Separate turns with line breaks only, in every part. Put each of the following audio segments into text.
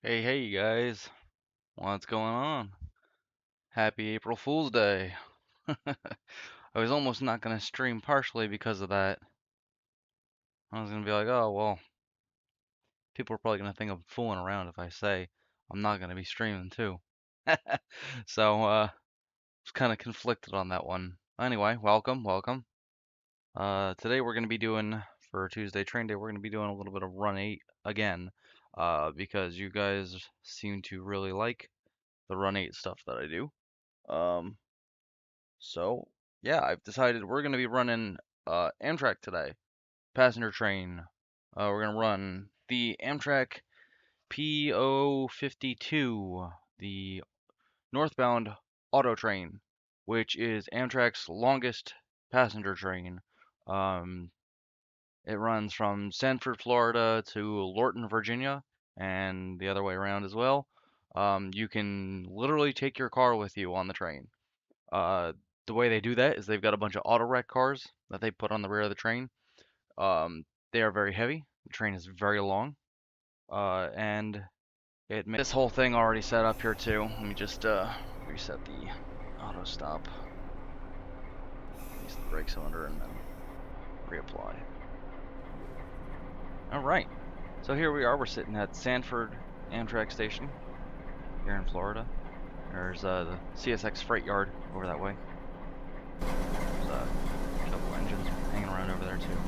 Hey guys, what's going on? Happy April Fool's Day. I was almost not gonna stream partially because of that. I was gonna be like, oh well, people are probably gonna think I'm fooling around if I say I'm not gonna be streaming too. So was kind of conflicted on that one. Anyway, welcome. Today we're gonna be doing for Tuesday Train Day. We're gonna be doing a little bit of Run 8 again, because you guys seem to really like the Run 8 stuff that I do. Um, So, yeah, I've decided we're going to be running Amtrak today, passenger train. We're going to run the Amtrak PO52, the northbound AutoTrain, which is Amtrak's longest passenger train. Um, it runs from Sanford, Florida to Lorton, Virginia, and the other way around as well. You can literally take your car with you on the train. Uh, the way they do that is they've got a bunch of auto wreck cars that they put on the rear of the train. They are very heavy. The train is very long, and it makes this whole thing already set up here too. Let me just reset the auto stop, release the brake cylinder, and then reapply. All right. So here we are. We're sitting at Sanford Amtrak station here in Florida. There's the CSX freight yard over that way. There's a couple engines hanging around over there too.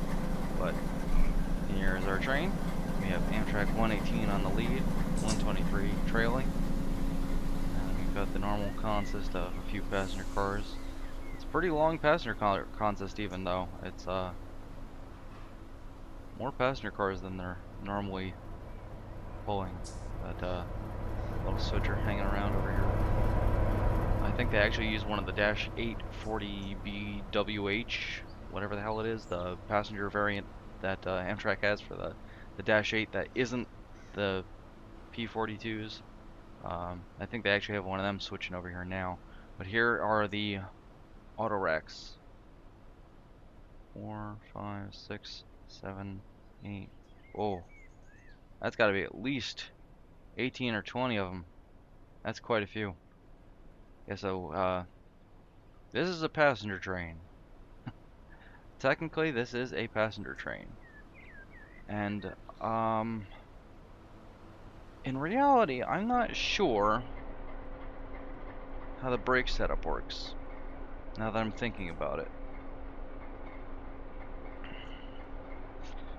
But here's our train. We have Amtrak 118 on the lead, 123 trailing. And we've got the normal consist of a few passenger cars. It's a pretty long passenger consist even though. It's more passenger cars than they're normally pulling. But little switcher hanging around over here. I think they actually use one of the Dash 840BWH, whatever the hell it is, the passenger variant that Amtrak has for the Dash 8 that isn't the P42s. I think they actually have one of them switching over here now. But here are the auto racks. 4, 5, 6, 7, 8. Oh, that's got to be at least 18 or 20 of them. That's quite a few. Yeah, so this is a passenger train. Technically, this is a passenger train. And in reality, I'm not sure how the brake setup works, now that I'm thinking about it.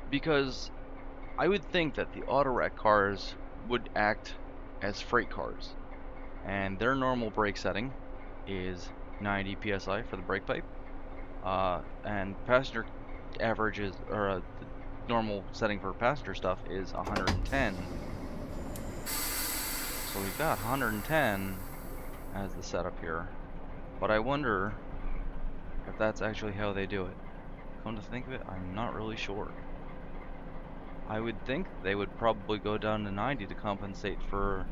Because I would think that the auto-rack cars would act as freight cars, and their normal brake setting is 90 psi for the brake pipe, and passenger averages, or the normal setting for passenger stuff is 110. So we've got 110 as the setup here, but I wonder if that's actually how they do it. Come to think of it, I'm not really sure. I would think they would probably go down to 90 to compensate for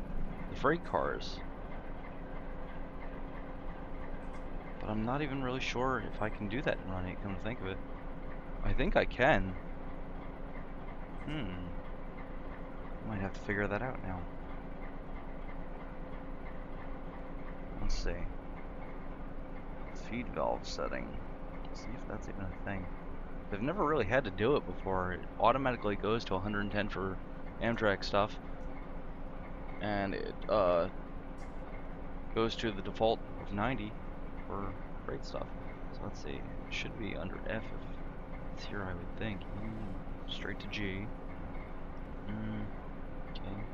the freight cars. But I'm not even really sure if I can do that in Run 8, come to think of it. I think I can. Might have to figure that out now. Let's see. Feed valve setting. Let's see if that's even a thing. They've never really had to do it before. It automatically goes to 110 for Amtrak stuff, and it goes to the default of 90 for freight stuff. So let's see. It should be under F if it's here, I would think. Straight to G. Okay.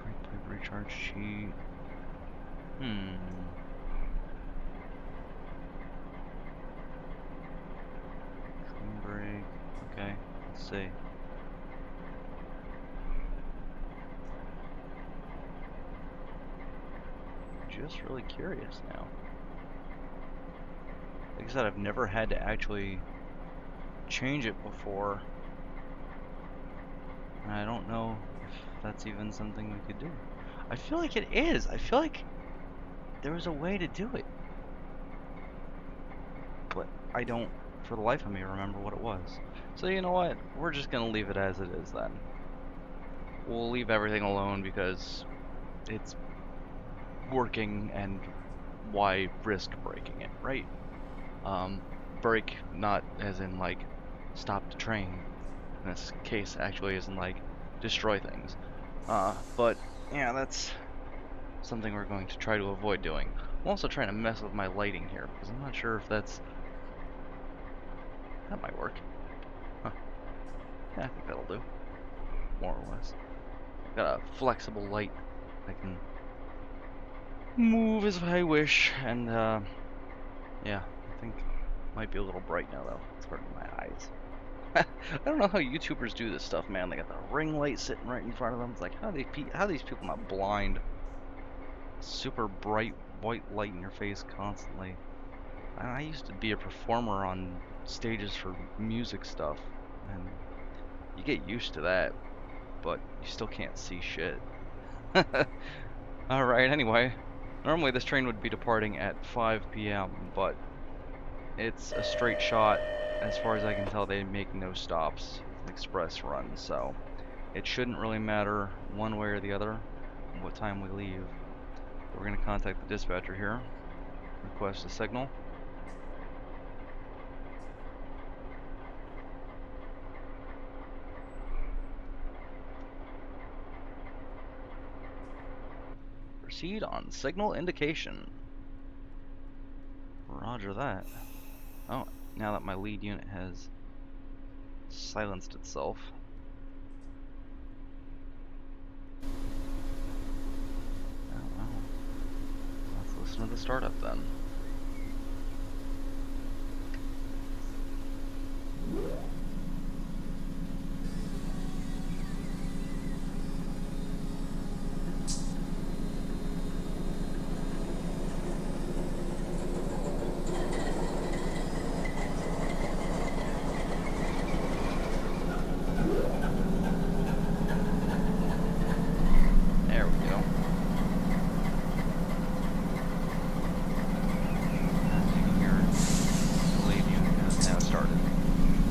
Brake pipe recharge sheet. Clean brake. Okay, let's see. Just really curious now. Like I said, I've never had to actually change it before. And I don't know if that's even something we could do. I feel like it is. I feel like there was a way to do it. But I don't, for the life of me, remember what it was. So you know what? We're just going to leave it as it is then. we'll leave everything alone because it's working, and why risk breaking it, right? Break not as in like stop the train. In this case, actually, as in like destroy things. But yeah, that's something we're going to try to avoid doing. I'm also trying to mess with my lighting here because I'm not sure if that might work. Huh. Yeah, I think that'll do, more or less. Got a flexible light I can move as I wish, and yeah, I think it might be a little bright now though. It's hurting my eyes. I don't know how YouTubers do this stuff, man. They got the ring light sitting right in front of them. It's like, how are these people not blind? Super bright white light in your face constantly. I used to be a performer on stages for music stuff, and you get used to that, but you still can't see shit. Alright, anyway, normally this train would be departing at 5 p.m., but it's a straight shot. As far as I can tell, they make no stops. It's an express run, so it shouldn't really matter one way or the other what time we leave. We're going to contact the dispatcher here, request a signal. Proceed on signal indication. Roger that. Oh, now that my lead unit has silenced itself. Oh, well. Let's listen to the startup then.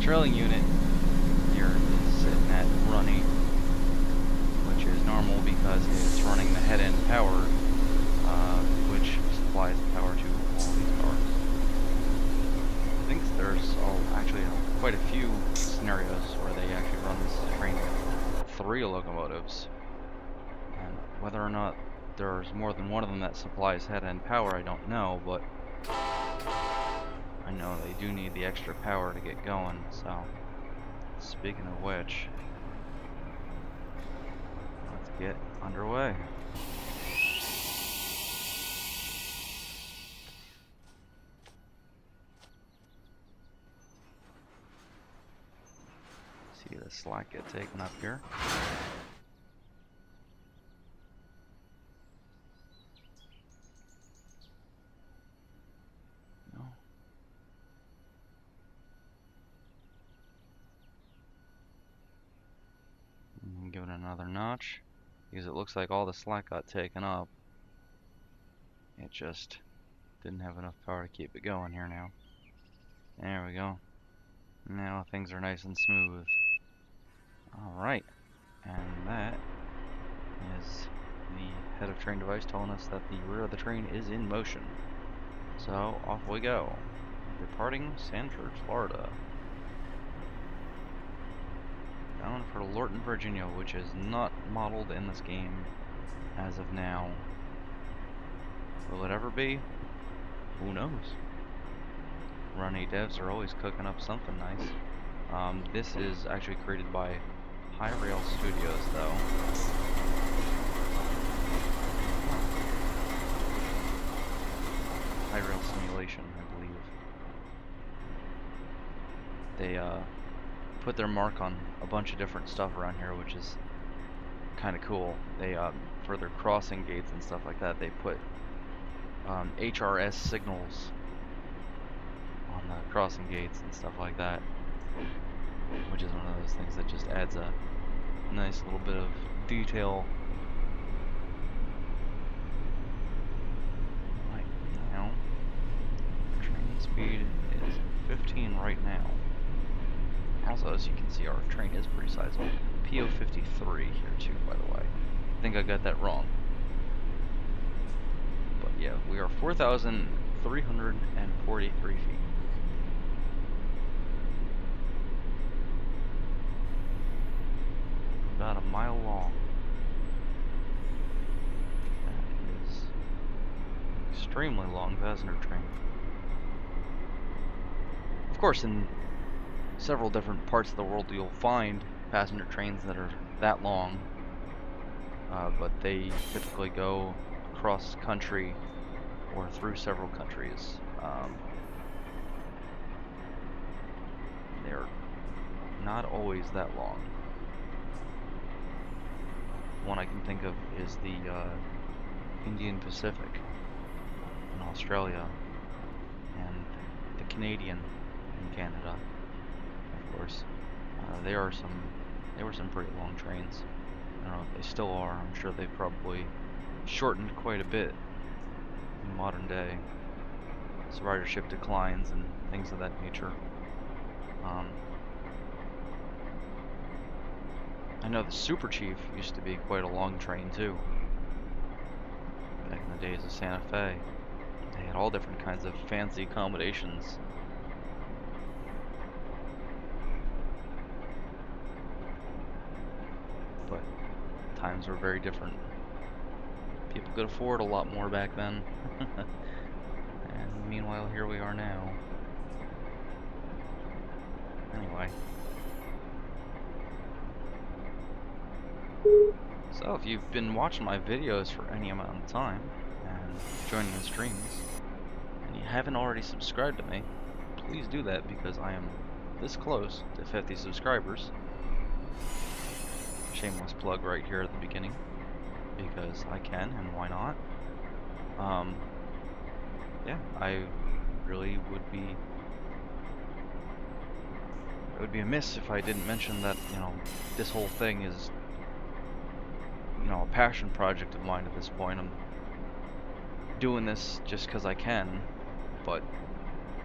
Trailing unit here is sitting at running, which is normal because it's running the head end power, which supplies power to all these cars. I think there's actually quite a few scenarios where they actually run this train with 3 locomotives, and whether or not there's more than one of them that supplies head end power, I don't know, but I know they do need the extra power to get going, so speaking of which, let's get underway. See the slack get taken up here. Give it another notch, because it looks like all the slack got taken up. It just didn't have enough power to keep it going here now. There we go. Now things are nice and smooth. Alright, and that is the head of train device telling us that the rear of the train is in motion. So off we go. Departing Sanford, Florida. Bound for Lorton, Virginia, which is not modeled in this game as of now. Will it ever be? Who knows? Runny devs are always cooking up something nice. This is actually created by High Rail Studios, though. High Rail Simulation, I believe. They put their mark on a bunch of different stuff around here, which is kind of cool. They for their crossing gates and stuff like that, they put HRS signals on the crossing gates and stuff like that, which is one of those things that just adds a nice little bit of detail. Right now, train speed is 15 right now. Also, as you can see, our train is pretty sizable. PO53 here too, by the way. I think I got that wrong. But yeah, we are 4,343 feet. About a mile long. That is an extremely long passenger train. Of course, in several different parts of the world you'll find passenger trains that are that long, but they typically go across country or through several countries. They're not always that long. One I can think of is the Indian Pacific in Australia, and the Canadian in Canada, of course. They were some pretty long trains. I don't know if they still are. I'm sure they've probably shortened quite a bit in modern day as ridership declines and things of that nature. I know the Super Chief used to be quite a long train too. Back in the days of Santa Fe, they had all different kinds of fancy accommodations. But times were very different. People could afford a lot more back then. And meanwhile, here we are now. Anyway. So, if you've been watching my videos for any amount of time, and joining the streams, and you haven't already subscribed to me, please do that, because I am this close to 50 subscribers. Shameless plug right here at the beginning, because I can, and why not? Yeah, I really would be... It would be amiss if I didn't mention that, you know, this whole thing is, you know, a passion project of mine at this point. I'm doing this just because I can, but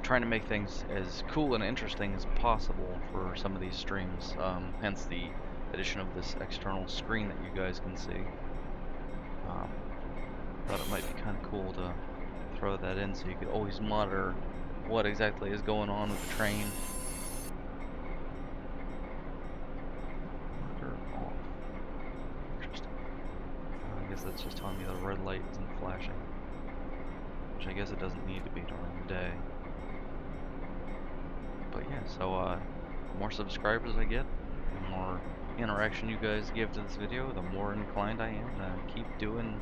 trying to make things as cool and interesting as possible for some of these streams, hence the addition of this external screen that you guys can see. Thought it might be kind of cool to throw that in so you could always monitor what exactly is going on with the train. Off. Interesting. I guess that's just telling me the red light isn't flashing, which I guess it doesn't need to be during the day. But yeah, so the more subscribers I get, the more interaction you guys give to this video, the more inclined I am to keep doing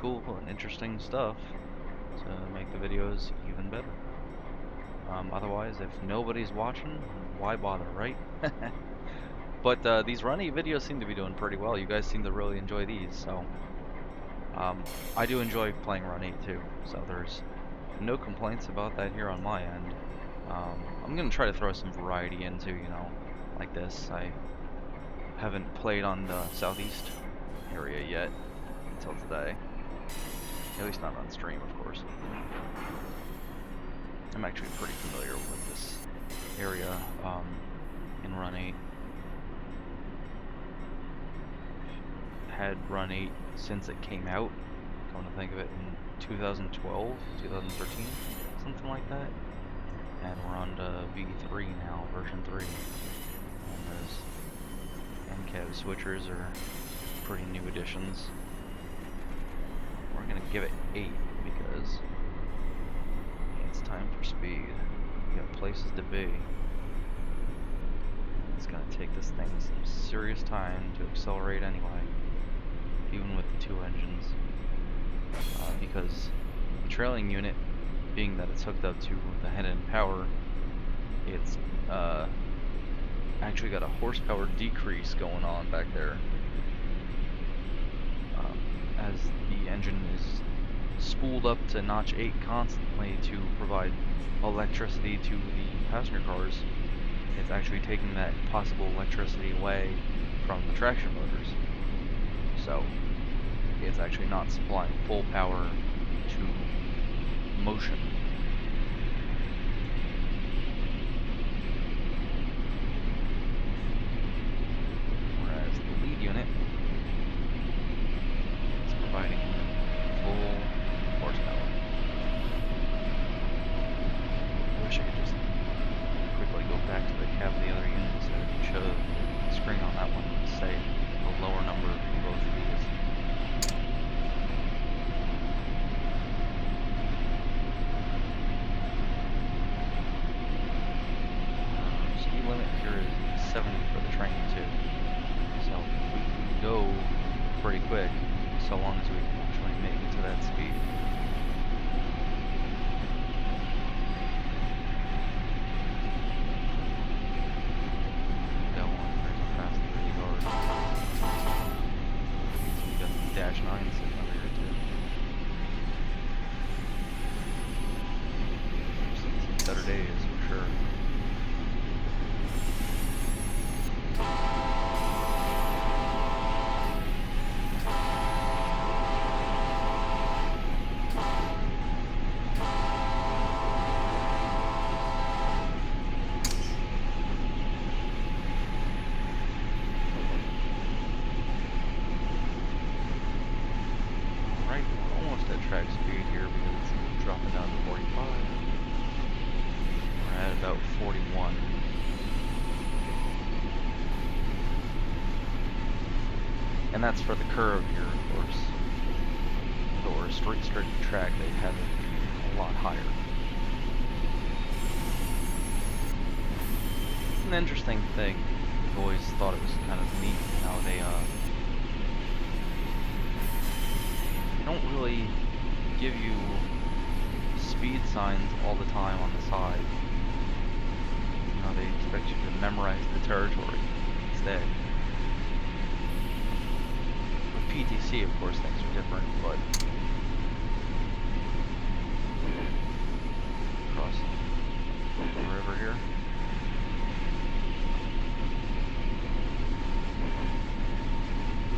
cool and interesting stuff to make the videos even better. Otherwise, if nobody's watching, why bother, right? But these Run 8 videos seem to be doing pretty well. You guys seem to really enjoy these, so I do enjoy playing Run 8 too, so there's no complaints about that here on my end. I'm gonna try to throw some variety into, you know, like this. I haven't played on the southeast area yet until today. At least not on stream, of course. I'm actually pretty familiar with this area in Run 8. Had Run 8 since it came out, come to think of it, in 2012, 2013, something like that. And we're on to V3 now, version 3. And those NCAV switchers are pretty new additions. We're gonna give it 8 because it's time for speed. We got places to be. It's gonna take this thing some serious time to accelerate anyway, even with the 2 engines, because the trailing unit, being that it's hooked up to the head-end power, it's actually got a horsepower decrease going on back there, as the engine is spooled up to notch 8 constantly to provide electricity to the passenger cars. It's actually taking that possible electricity away from the traction motors, so it's actually not supplying full power to motion. Whereas say a lower number in both of these. Speed limit here is 70 for the train too, so we can go pretty quick so long as we can actually make it to that speed. Go on, there's a fast 30 guard. We got the Dash 9 sitting over here too. Some better days for sure. Track speed here because it's dropping down to 45. We're at about 41. And that's for the curve here, of course. If it were a straight track, they'd have it a lot higher. It's an interesting thing. I've always thought it was kind of neat how they don't really give you speed signs all the time on the side. You know, they expect you to memorize the territory instead. With PTC, of course, things are different, but across the river here.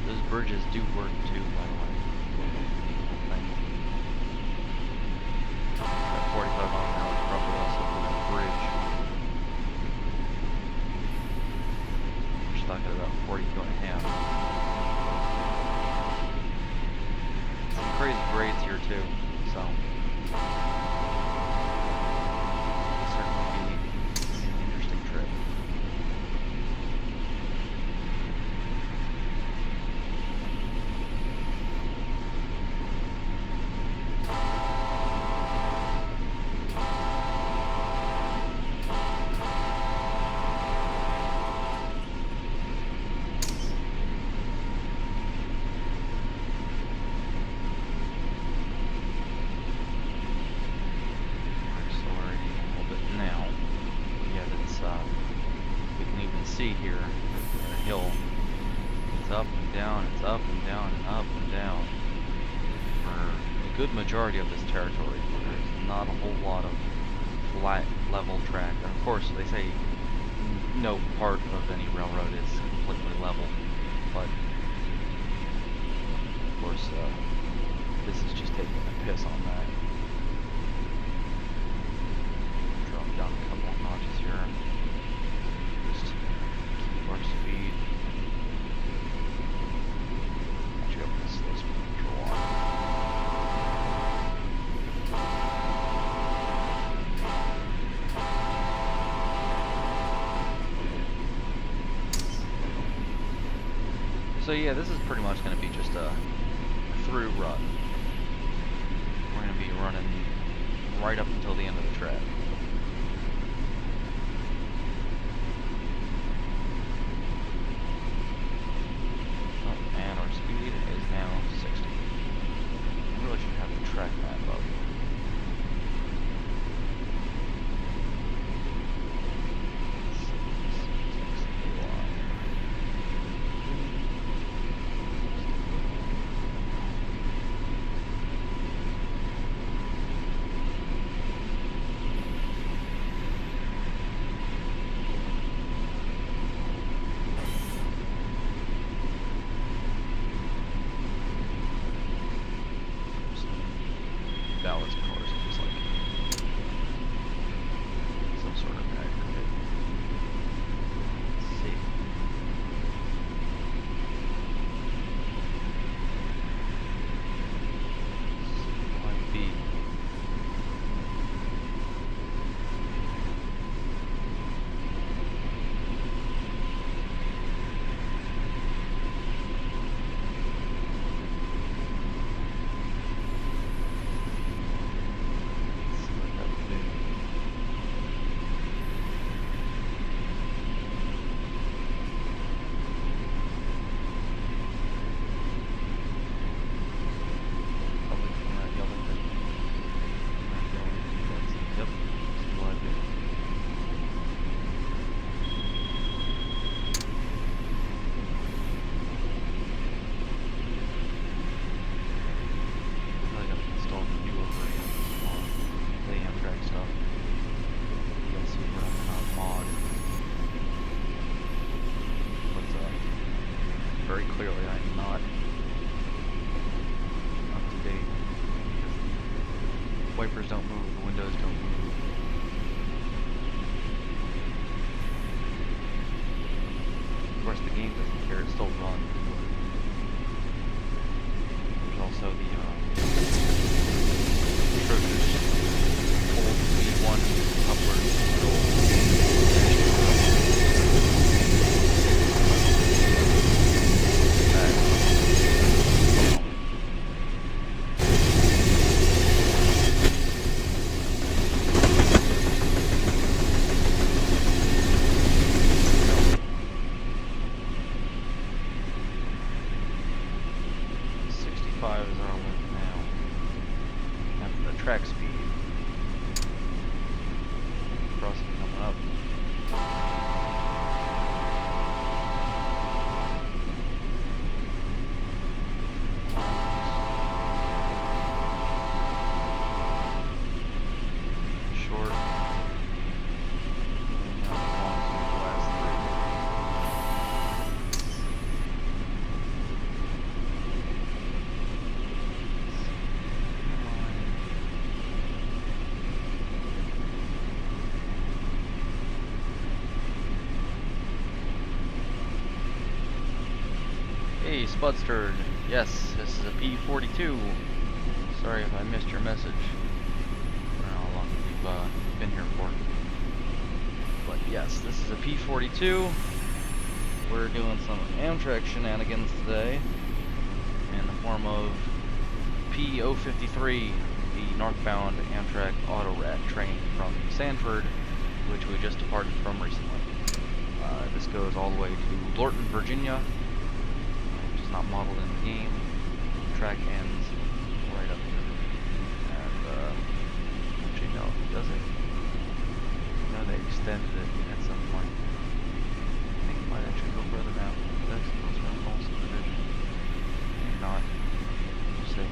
Those bridges do work too, by the way. At 45 miles an hour is probably also on that bridge. We're stuck at about 42 and a half. Some crazy grades here too, so it'll certainly be an interesting trip. See here, the hill, it's up and down, it's up and down, and up and down for a good majority of this territory. There's not a whole lot of flat, level track. And of course, they say no part of any railroad is completely level, but of course, this is just taking a piss on that. Drop down a couple of notches here. Our speed. Actually, up the slow speed control on. So yeah, this is pretty much going to be just a through run. We're going to be running right up until the end of the track. Track map up. very clearly I am not up to date. The wipers don't move, the windows don't move. Of course, the game doesn't care; it still runs. There's also the atrocious old V1 couplers. Track speed. Crossing coming up. Short. Hey, Spudster. Yes, this is a P42. Sorry if I missed your message. I don't know how long you've been here for. But yes, this is a P42. We're doing some Amtrak shenanigans today in the form of P053, the northbound Amtrak AutoTrain from Sanford, which we just departed from recently. This goes all the way to Lorton, Virginia, which is not modeled in the game. The track ends right up here. And, actually, no, does it? No, they extended it at some point. I think it might actually go further now. That's close around the whole subdivision. Maybe not. We'll see.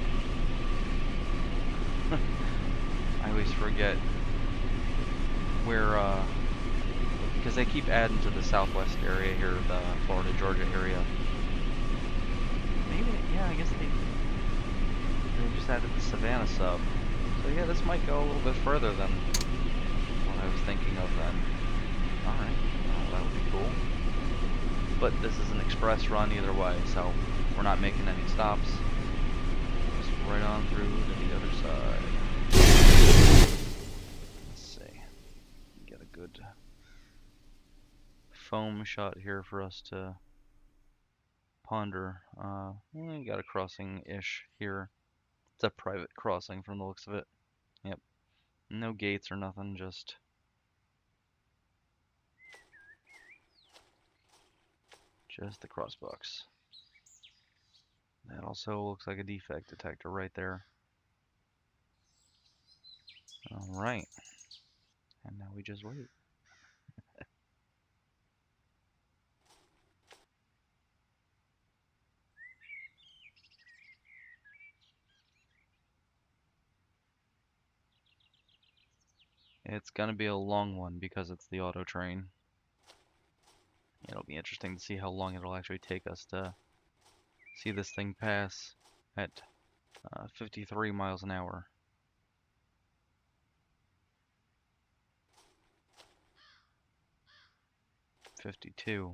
I always forget where, because they keep adding to the southwest area here, the Florida, Georgia area. Maybe, yeah, I guess they just added the Savannah sub. So yeah, this might go a little bit further than what I was thinking of then. Alright, well, that would be cool. But this is an express run either way, so we're not making any stops. Just right on through to the other side. Let's see. Get a good foam shot here for us to ponder. We got a crossing-ish here. It's a private crossing from the looks of it. Yep. No gates or nothing, just the crossbox. That also looks like a defect detector right there. Alright. And now we just wait. It's gonna be a long one because it's the AutoTrain. It'll be interesting to see how long it'll actually take us to see this thing pass at 53 miles an hour. .52.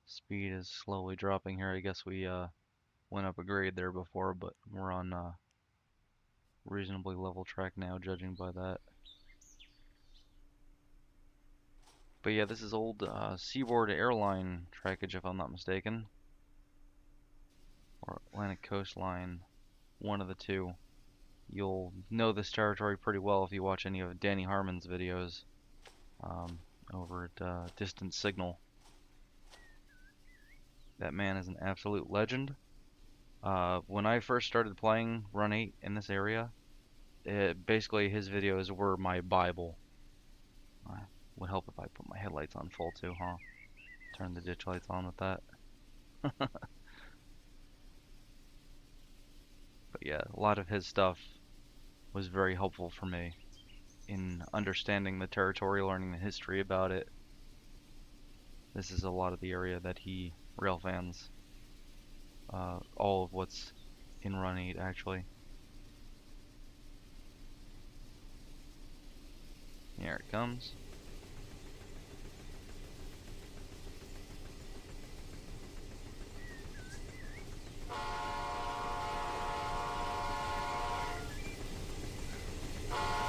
Speed is slowly dropping here. I guess we went up a grade there before, but we're on reasonably level track now, judging by that. But yeah, this is old Seaboard Airline trackage, if I'm not mistaken. Or Atlantic Coastline, one of the two. You'll know this territory pretty well if you watch any of Danny Harmon's videos over at Distant Signal. That man is an absolute legend. When I first started playing Run 8 in this area, basically his videos were my Bible. Would help if I put my headlights on full too, huh? Turn the ditch lights on with that. But yeah, a lot of his stuff was very helpful for me in understanding the territory, learning the history about it. This is a lot of the area that he rail fans. all of what's in run 8 actually. Here it comes.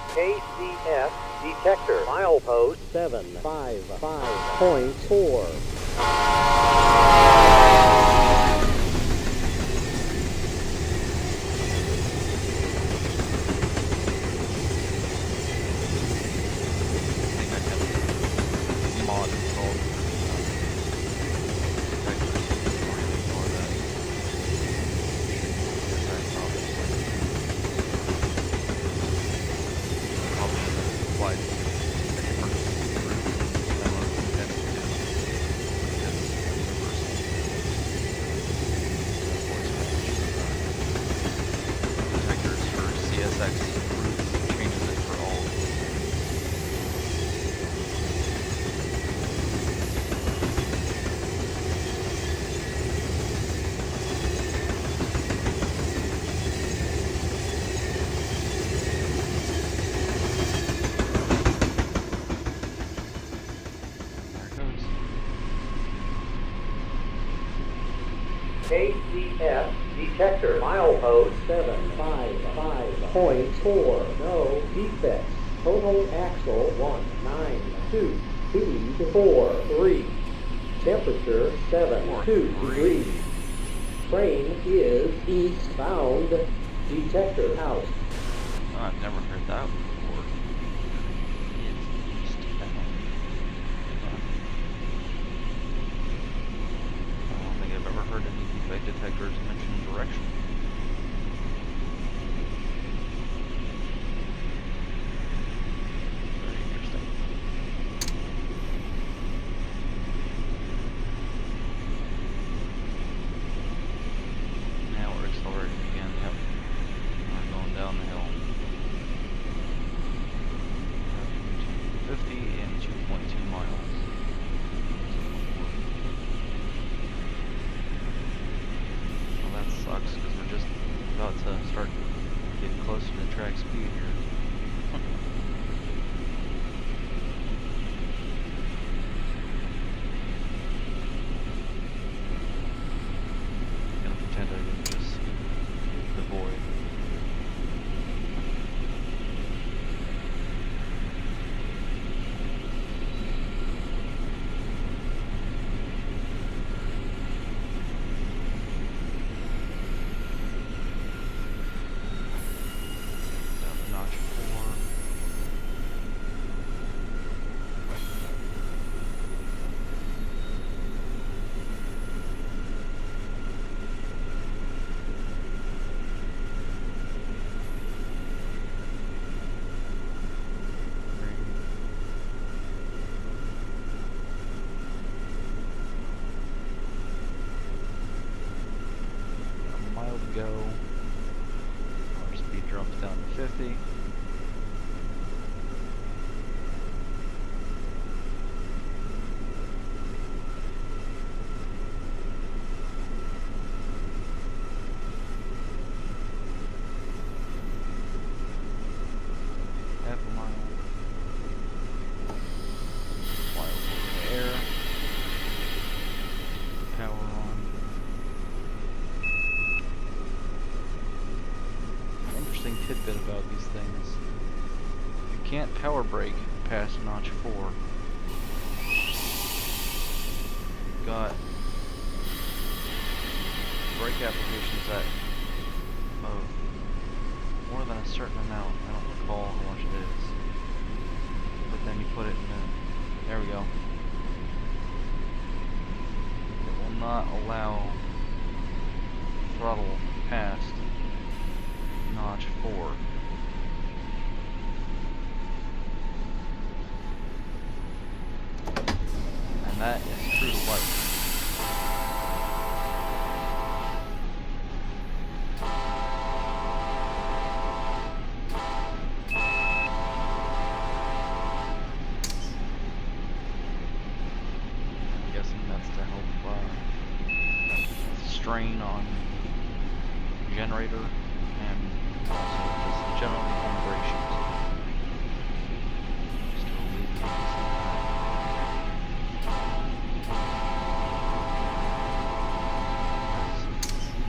KCF detector milepost 755.4. KCF detector milepost 755.4. No defects. Total axle 192. Speed 43. Temperature 72 degrees. Train is eastbound. Detector out.
Oh, I've never heard that before. It's eastbound. I don't think I've ever heard any defect detectors mention direction. Very interesting. Now we're accelerating again. Yep. We're going down the hill. 50 and 2.2 miles. Well, that sucks because we're just about to start getting closer to track speed here. I'm gonna pretend I didn't just see the void. Down to notch 4. A mile to go. Our speed drops down to 50. Half a mile. Fly over the air. Power on. Interesting tidbit about these things. You can't power brake past notch 4. You've got brake applications that more than a certain amount. I don't recall how much it is. But then you put it in the... There we go. It will not allow throttle past notch 4. And that is true to life. I'm guessing that's to help strain strain on the generator and also just generally vibrations. Just to alleviate this.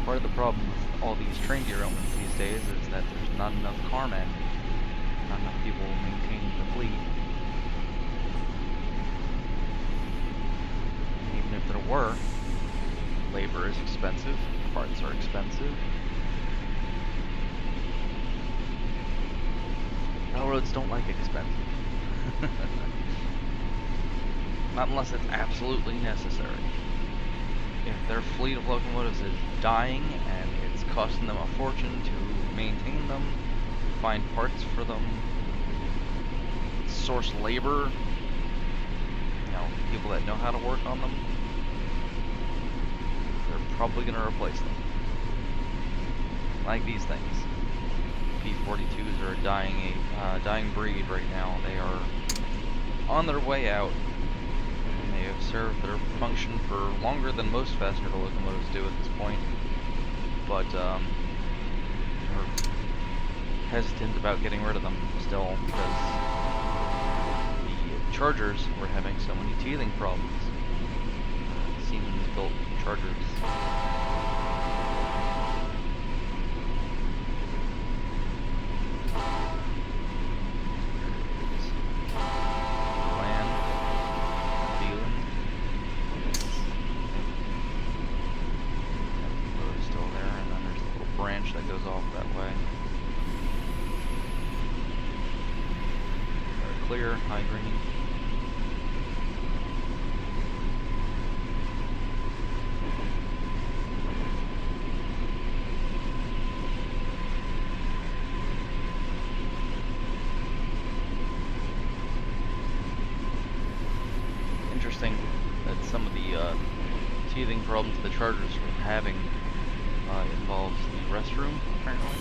Part of the problem with all these train derailments these days is that there's not enough carmen, not enough people maintaining the fleet. Even if there were, labor is expensive, parts are expensive. Railroads don't like expensive. Not unless it's absolutely necessary. If their fleet of locomotives is dying and it's costing them a fortune to maintain them, find parts for them, source labor, people that know how to work on them, they're probably going to replace them. Like these things. P-42s are a dying breed right now. They are on their way out. And they have served their function for longer than most passenger locomotives do at this point. But they're hesitant about getting rid of them still because the Chargers were having so many teething problems. Siemens built Chargers. That goes off that way. Clear, high green. Interesting that some of the teething problems the Chargers were having involves the restroom, apparently.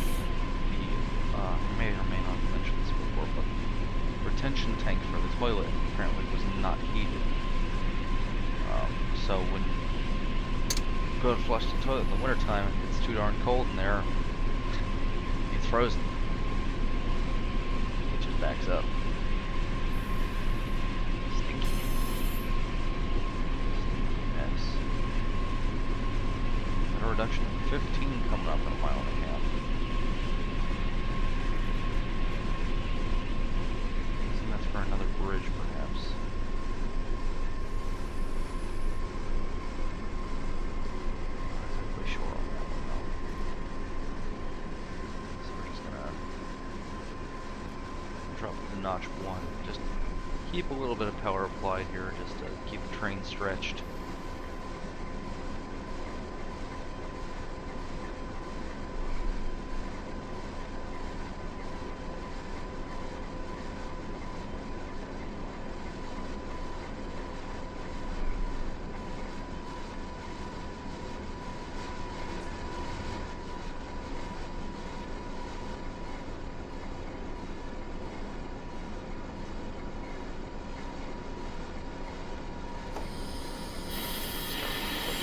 I may or may not have mentioned this before, but the retention tank for the toilet apparently was not heated. So when you go to flush the toilet in the wintertime, it's too darn cold in there, it's frozen. It just backs up. Stinky. Mess. A reduction of 15 coming up in a mile and a half. So that's for another bridge, perhaps. Not exactly sure on that one, though. So we're just gonna drop it to notch 1. Just keep a little bit of power applied here, just to keep the train stretched.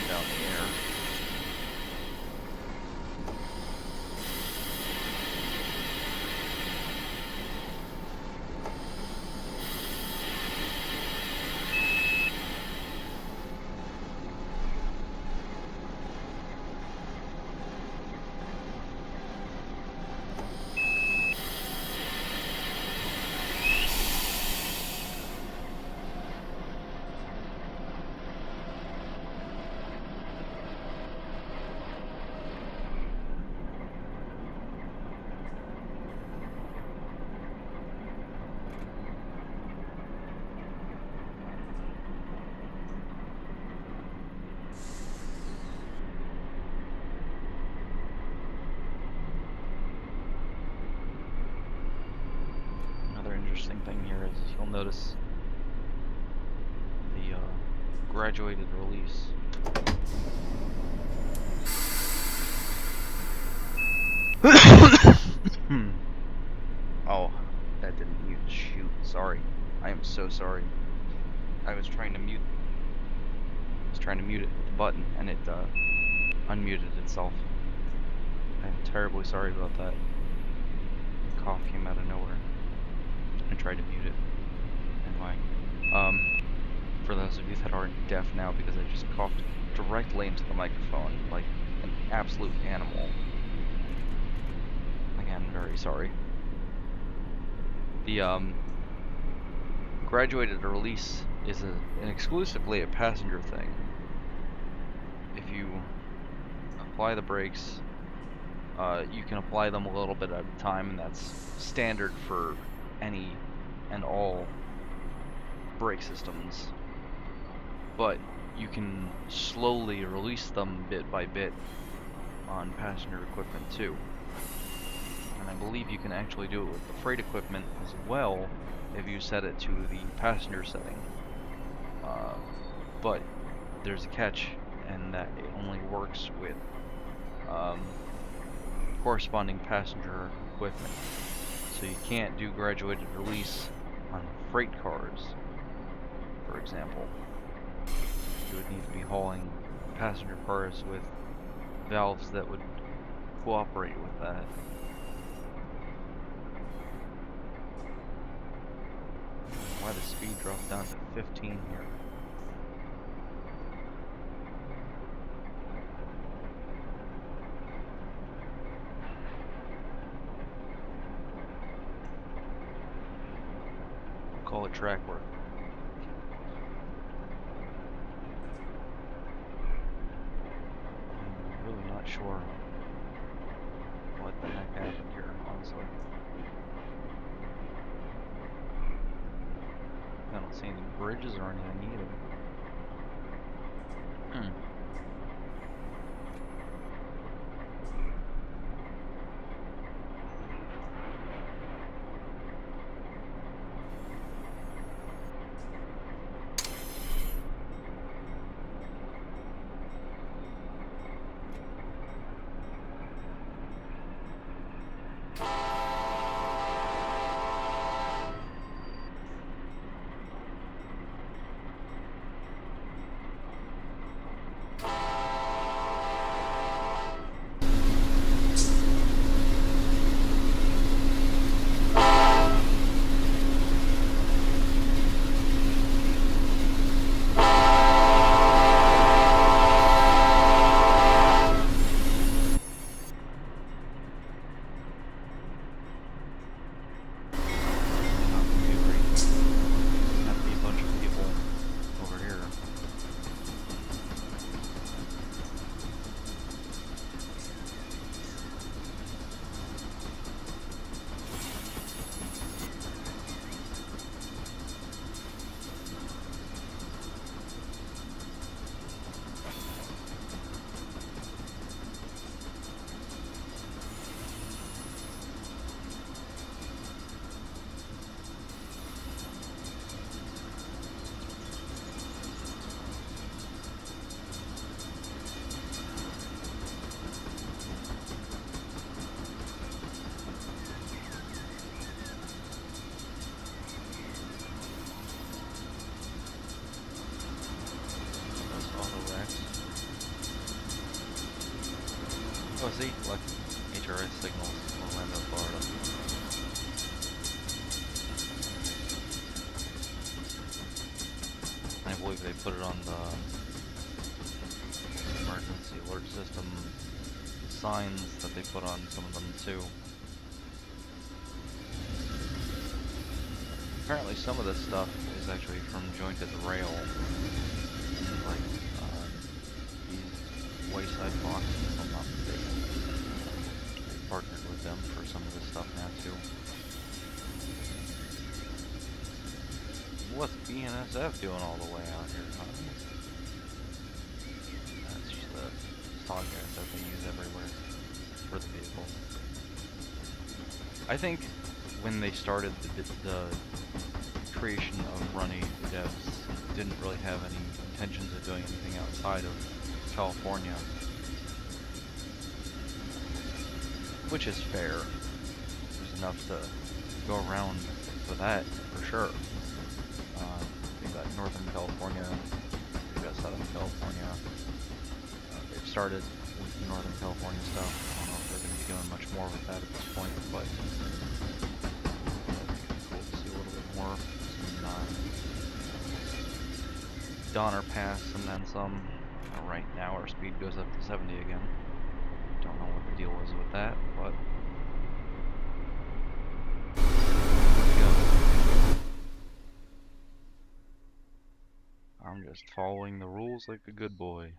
Down the air. Interesting thing here is you'll notice the graduated release. Oh, that didn't mute. Shoot, sorry. I am so sorry. I was trying to mute it with the button, and it unmuted itself. I'm terribly sorry about that. The cough came out of nowhere. I tried to mute it. Anyway, for those of you that are deaf now, because I just coughed directly into the microphone like an absolute animal. Again, very sorry. The graduated release is exclusively a passenger thing. If you apply the brakes, you can apply them a little bit at a time, and that's standard for any and all brake systems. But you can slowly release them bit by bit on passenger equipment too. And I believe you can actually do it with the freight equipment as well if you set it to the passenger setting. But there's a catch, and that it only works with corresponding passenger equipment. So you can't do graduated release on freight cars, for example. You would need to be hauling passenger cars with valves that would cooperate with that. Why the speed dropped down to 15 here? Call it track work. I'm really not sure what the heck happened here, honestly. I don't see any bridges or anything either. Oh, see, look, HRS signals Orlando, Florida. I believe they put it on the emergency alert system signs that they put on some of them too. Apparently some of this stuff is actually from Jointed Rail, like these wayside boxes, if I'm not mistaken. They partnered with them for some of this stuff now too. What's BNSF doing all the way out here, huh? That's just the stock gas that they use everywhere for the vehicle. I think when they started the creation of Runny, the devs didn't really have any intentions of doing anything outside of California, which is fair. There's enough to go around for that, for sure. You've got Northern California, you've got Southern California. They've started Northern California stuff. I don't know if they're going to be doing much more with that at this point, but cool to see a little bit more. Some Donner Pass and then some. Right now our speed goes up to 70 again. Don't know what the deal was with that, but I'm just following the rules like a good boy.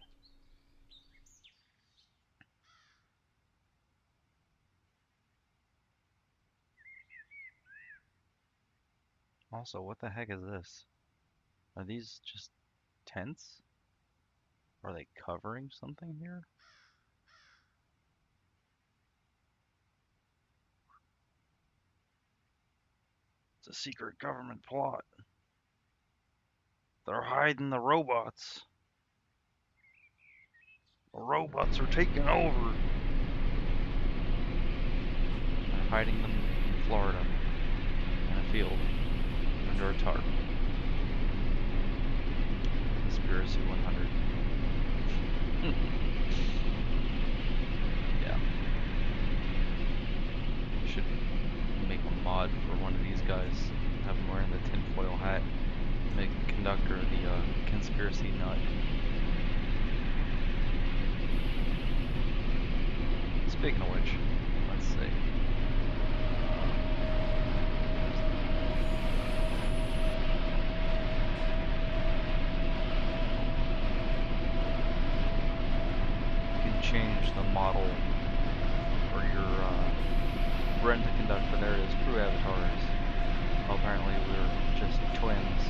Also, what the heck is this? Are these just tents? Are they covering something here? It's a secret government plot. They're hiding the robots. The robots are taking over. They're hiding them in Florida, in a field, under a tarp. Conspiracy 100. Yeah. Should make a mod for one of these guys. Have him wearing the tinfoil hat. Make the conductor the conspiracy nut. Speaking of which, let's see. You can change the model for your rent a conductor. There it is, crew avatars. Well, apparently we're just twins.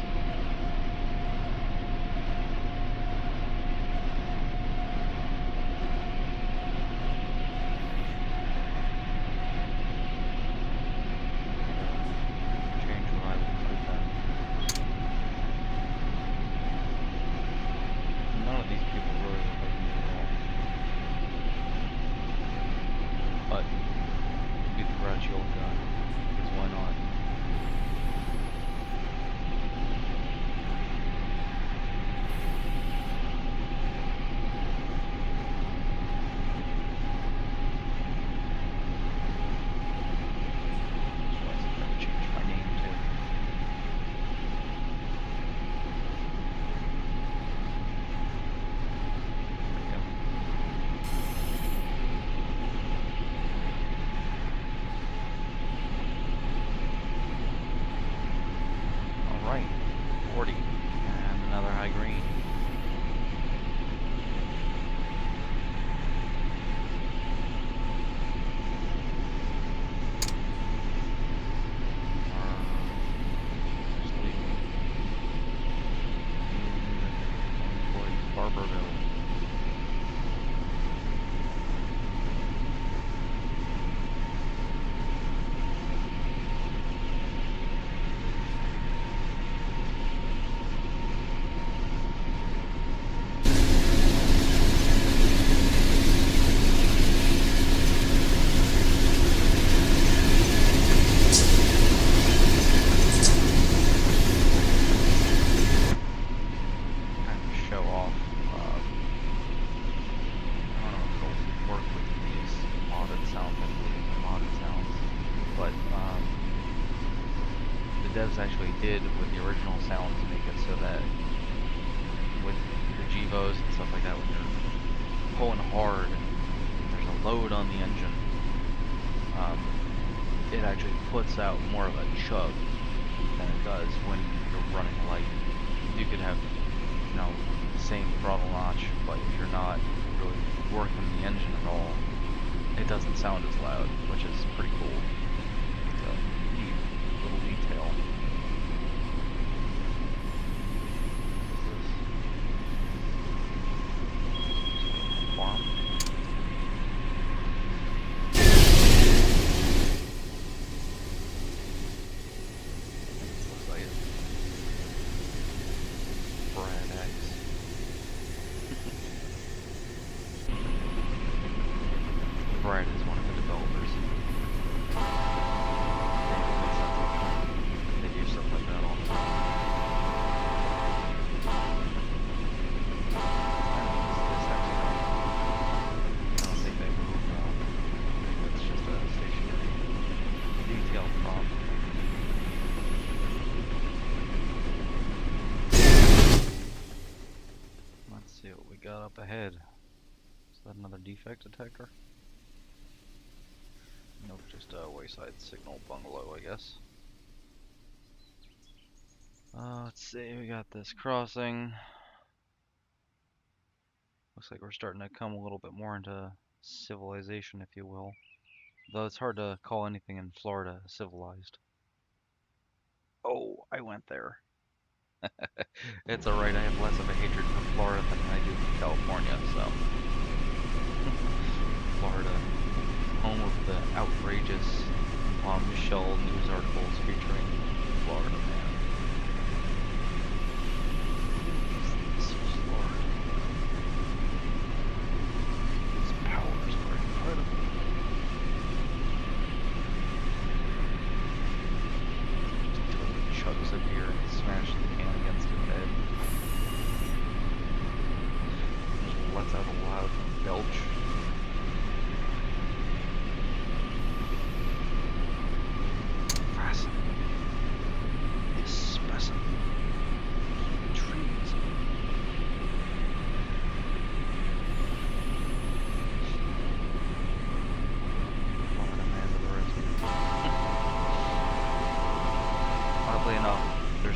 Actually did with the original sound to make it so that with your GEVOs and stuff like that, when you're pulling hard and there's a load on the engine, it actually puts out more of a chug than it does when you're running light. You could have, you know, the same throttle notch, but if you're not really working the engine at all, it doesn't sound as loud, which is pretty cool. It's a neat little detail. Brad is one of the developers. They do stuff like that all the time. This actually that up ahead? Is that another defect detector? Nope, just a wayside signal bungalow, I guess. Let's see, we got this crossing. Looks like we're starting to come a little bit more into civilization, if you will. Though it's hard to call anything in Florida civilized. Oh, I went there. It's alright, I have less of a hatred for Florida than I do for California, so. Florida, home of the outrageous bombshell news articles featuring Florida man. This is Florida. His powers are incredible. Just totally chugs a beer and smashes the can against his head. Just lets out a loud belch.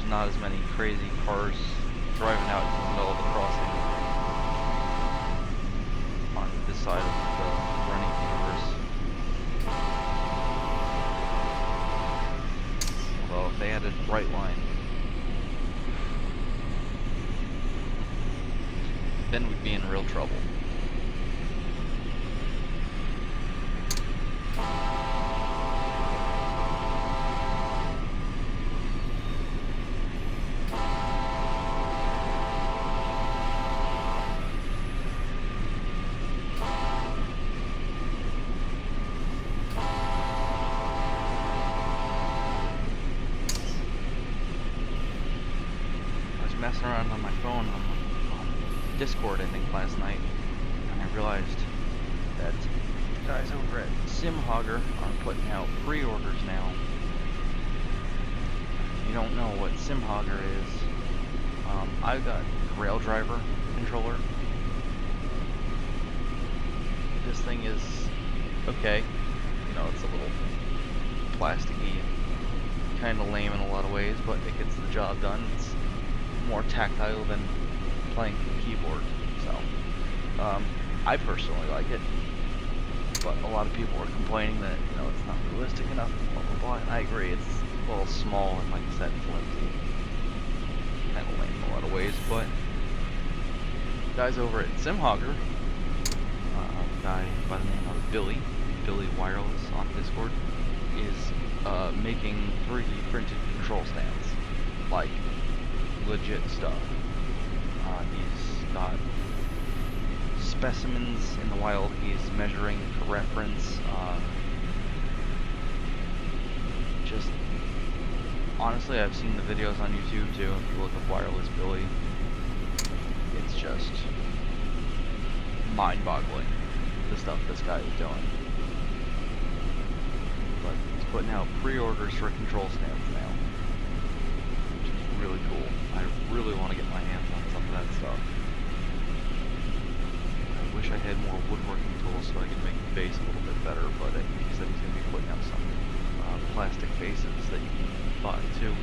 Not as many crazy cars driving out in the middle of the crossing on this side of the running universe. Although if they had a bright line, then we'd be in real trouble. Messing around on my phone on Discord, I think, last night, and I realized that the guys over at SimHogger are putting out pre-orders now. If you don't know what SimHogger is, I've got a Raildriver controller. This thing is okay. You know, it's a little plasticky and kind of lame in a lot of ways, but it gets the job done. It's more tactile than playing the keyboard, so I personally like it, but a lot of people are complaining that, you know, it's not realistic enough, blah blah blah, and I agree, it's a little small and, like I said, flimsy, kind of lame in a lot of ways, but guys over at SimHogger, a guy by the name of Billy Wireless on Discord, is making 3D printed control stands, like legit stuff. He's got specimens in the wild he's measuring for reference. Just honestly, I've seen the videos on YouTube too. If you look up Wireless Billy, it's just mind-boggling the stuff this guy is doing. But he's putting out pre-orders for control stands now, which is really cool. I really want to get my hands on some of that stuff. I wish I had more woodworking tools so I could make the base a little bit better, but I think he said he's going to be putting out some plastic bases that you can buy too.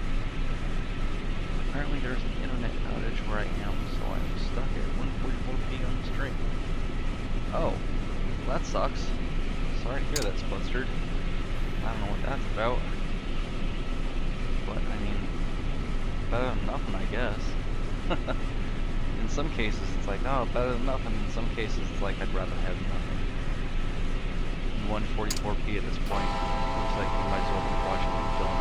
Apparently there's an internet outage where I am, so I'm stuck at 1:44p on the stream. Oh, well, that sucks. Sorry to hear that's blistered. I don't know what that's about. But, I mean, better than nothing, I guess. In some cases, it's like, oh, better than nothing. In some cases, it's like, I'd rather have nothing. 144p at this point. Looks like we might as well be watching a film.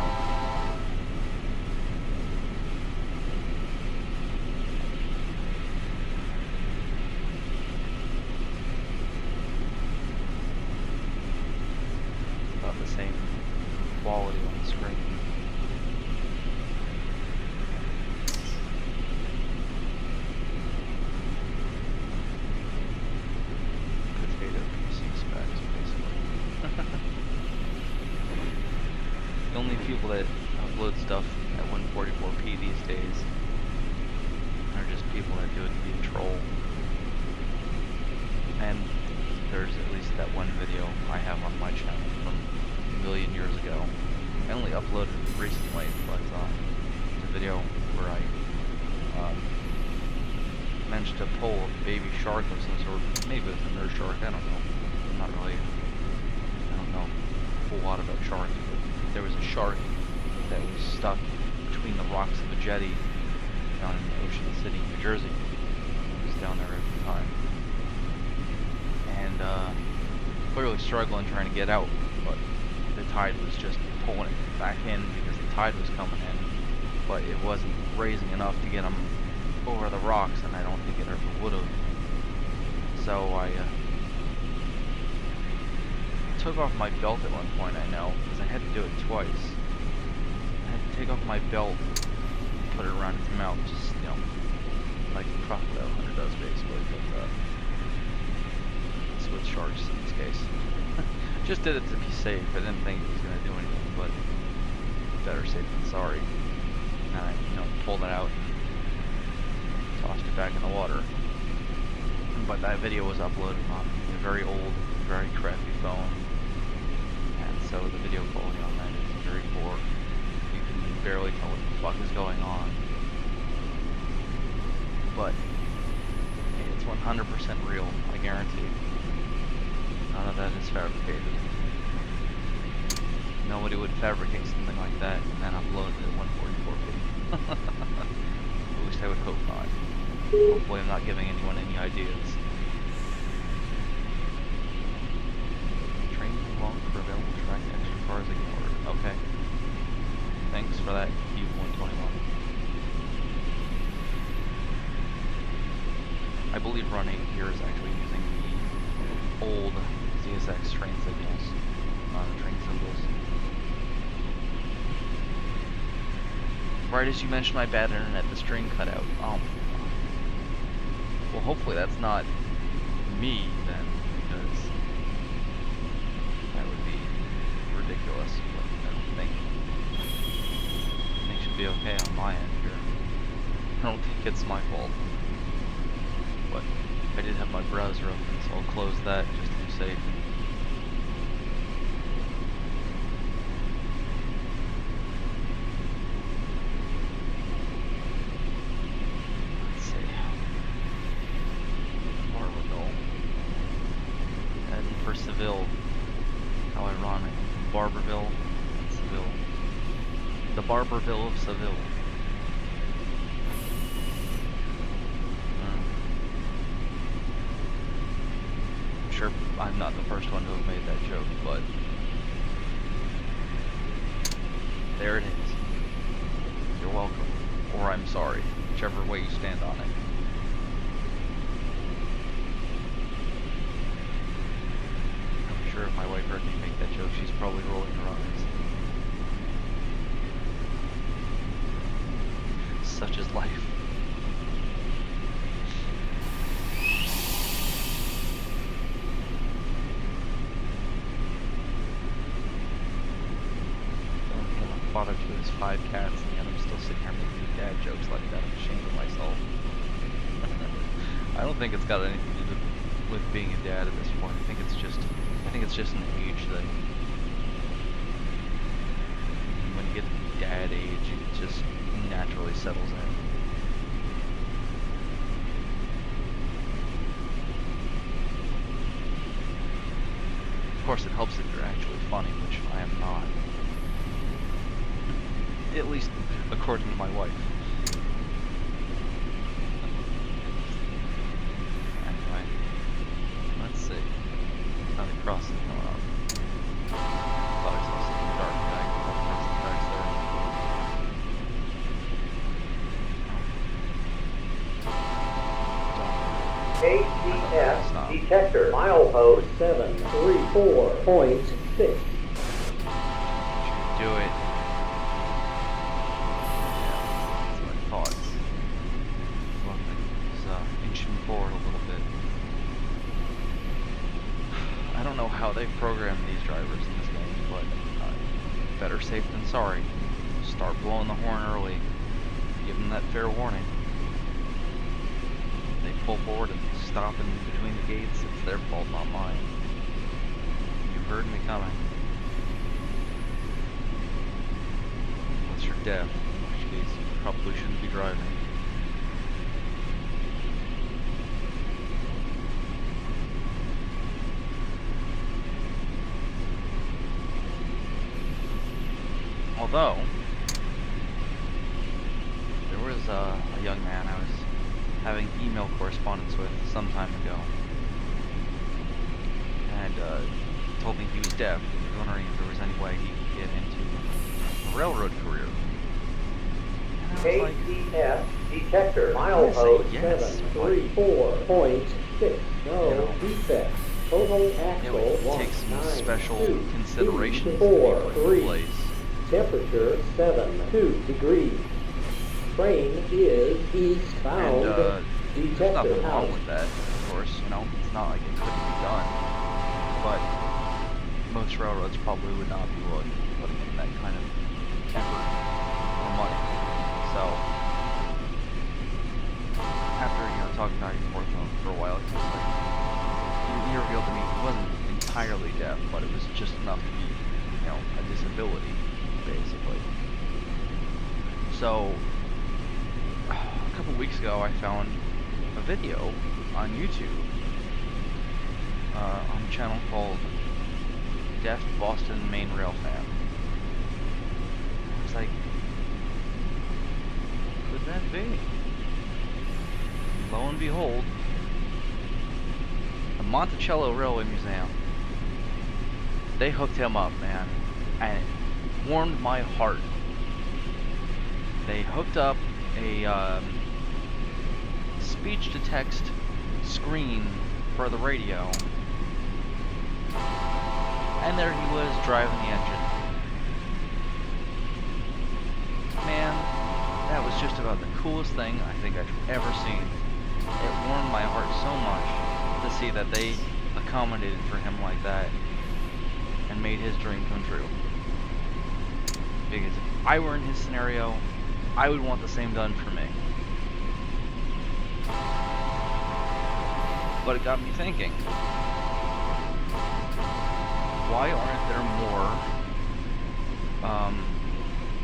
About the same quality on the screen. The only people that upload stuff at 144p these days are just people that do it to be a troll. And there's at least that one video I have on my channel from a million years ago. I only uploaded it recently, but it's a video where I managed to pull a baby shark of some sort. Maybe it was a nurse shark, I don't know. I don't know a whole lot about sharks, but there was a shark that was stuck between the rocks of a jetty down in Ocean City, New Jersey. I was down there at the time. And clearly struggling trying to get out, but the tide was just pulling it back in because the tide was coming in, but it wasn't raising enough to get him over the rocks, and I don't think it ever would have. So I took off my belt at one point, I know, because I had to do it twice. I had to take off my belt, put it around its mouth, just, you know, like a crocodile hunter does, basically, but it's with sharks in this case. Just did it to be safe. I didn't think it was going to do anything, but better safe than sorry. And I, you know, pulled it out, tossed it back in the water. But that video was uploaded on a very old, very crappy phone, and so the video quality on that is very poor. You can barely tell what the fuck is going on. But it's 100% real, I guarantee. None of that is fabricated. Nobody would fabricate something like that and then upload it at 144p. At least I would hope not. Hopefully I'm not giving anyone any ideas. Train too long for available track, extra cars ignored. Okay. Thanks for that, Q121. I believe Run 8 here is actually using the old CSX train signals, train symbols. Right as you mentioned my bad internet, the string cut out. Oh. Well, hopefully that's not me then, because that would be ridiculous. But I don't think it should be okay on my end here. I don't think it's my fault. But I did have my browser open, so I'll close that just to be safe. Let's see. Barberville. Heading for Seville. How ironic. Barberville and Seville. The Barberville of Seville. I'm not the first one to have made that joke, but there it is. You're welcome. Or I'm sorry, whichever way you stand on it. I'm sure if my wife heard me make that joke, she's probably rolling her eyes. Such is life. Father to his 5 cats, and yet I'm still sitting here making dad jokes like that. I'm ashamed of myself. I don't think it's got anything to do with being a dad at this point. I think it's just an age thing. When you get to dad age, it just naturally settles in. Of course, it helps if you're actually funny, which I am not. At least according to my wife. Anyway, let's see. Another crossing coming up. Thought I saw something dark back
ATF detector milepost 734.6.
Do it. How they program these drivers in this game, but better safe than sorry. Start blowing the horn early. Give them that fair warning. They pull forward and stopping between the gates, it's their fault, not mine. You heard me coming. Unless you're deaf, in which case you probably shouldn't be driving. Although, there was a young man I was having email correspondence with some time ago, and told me he was deaf. He was wondering if there was any way he could get into a railroad career. And I was like,
KCS detector milepost
yes,
734.6. No defects. Total
it
axle
would take some special
192.
considerations to be
4,
put in
3.
place.
Temperature 72 degrees. Train is eastbound.
And there's
detector
nothing wrong
out.
with that, of course. You know, it's not like it couldn't be done, but most railroads probably would not be willing to be putting in that kind of effort or money. So after talking back and forth for a while, he was like, he revealed to me he wasn't entirely deaf, but it was just enough to be, a disability, basically. So a couple weeks ago, I found a video on YouTube on a channel called Deaf Boston Main Rail Fan. I was like, could that be? Lo and behold, the Monticello Railway Museum. They hooked him up, man, and it warmed my heart. They hooked up a speech-to-text screen for the radio, and there he was driving the engine. Man, that was just about the coolest thing I think I've ever seen. It warmed my heart so much to see that they accommodated for him like that and made his dream come true. Because if I were in his scenario, I would want the same done for me. But it got me thinking, why aren't there more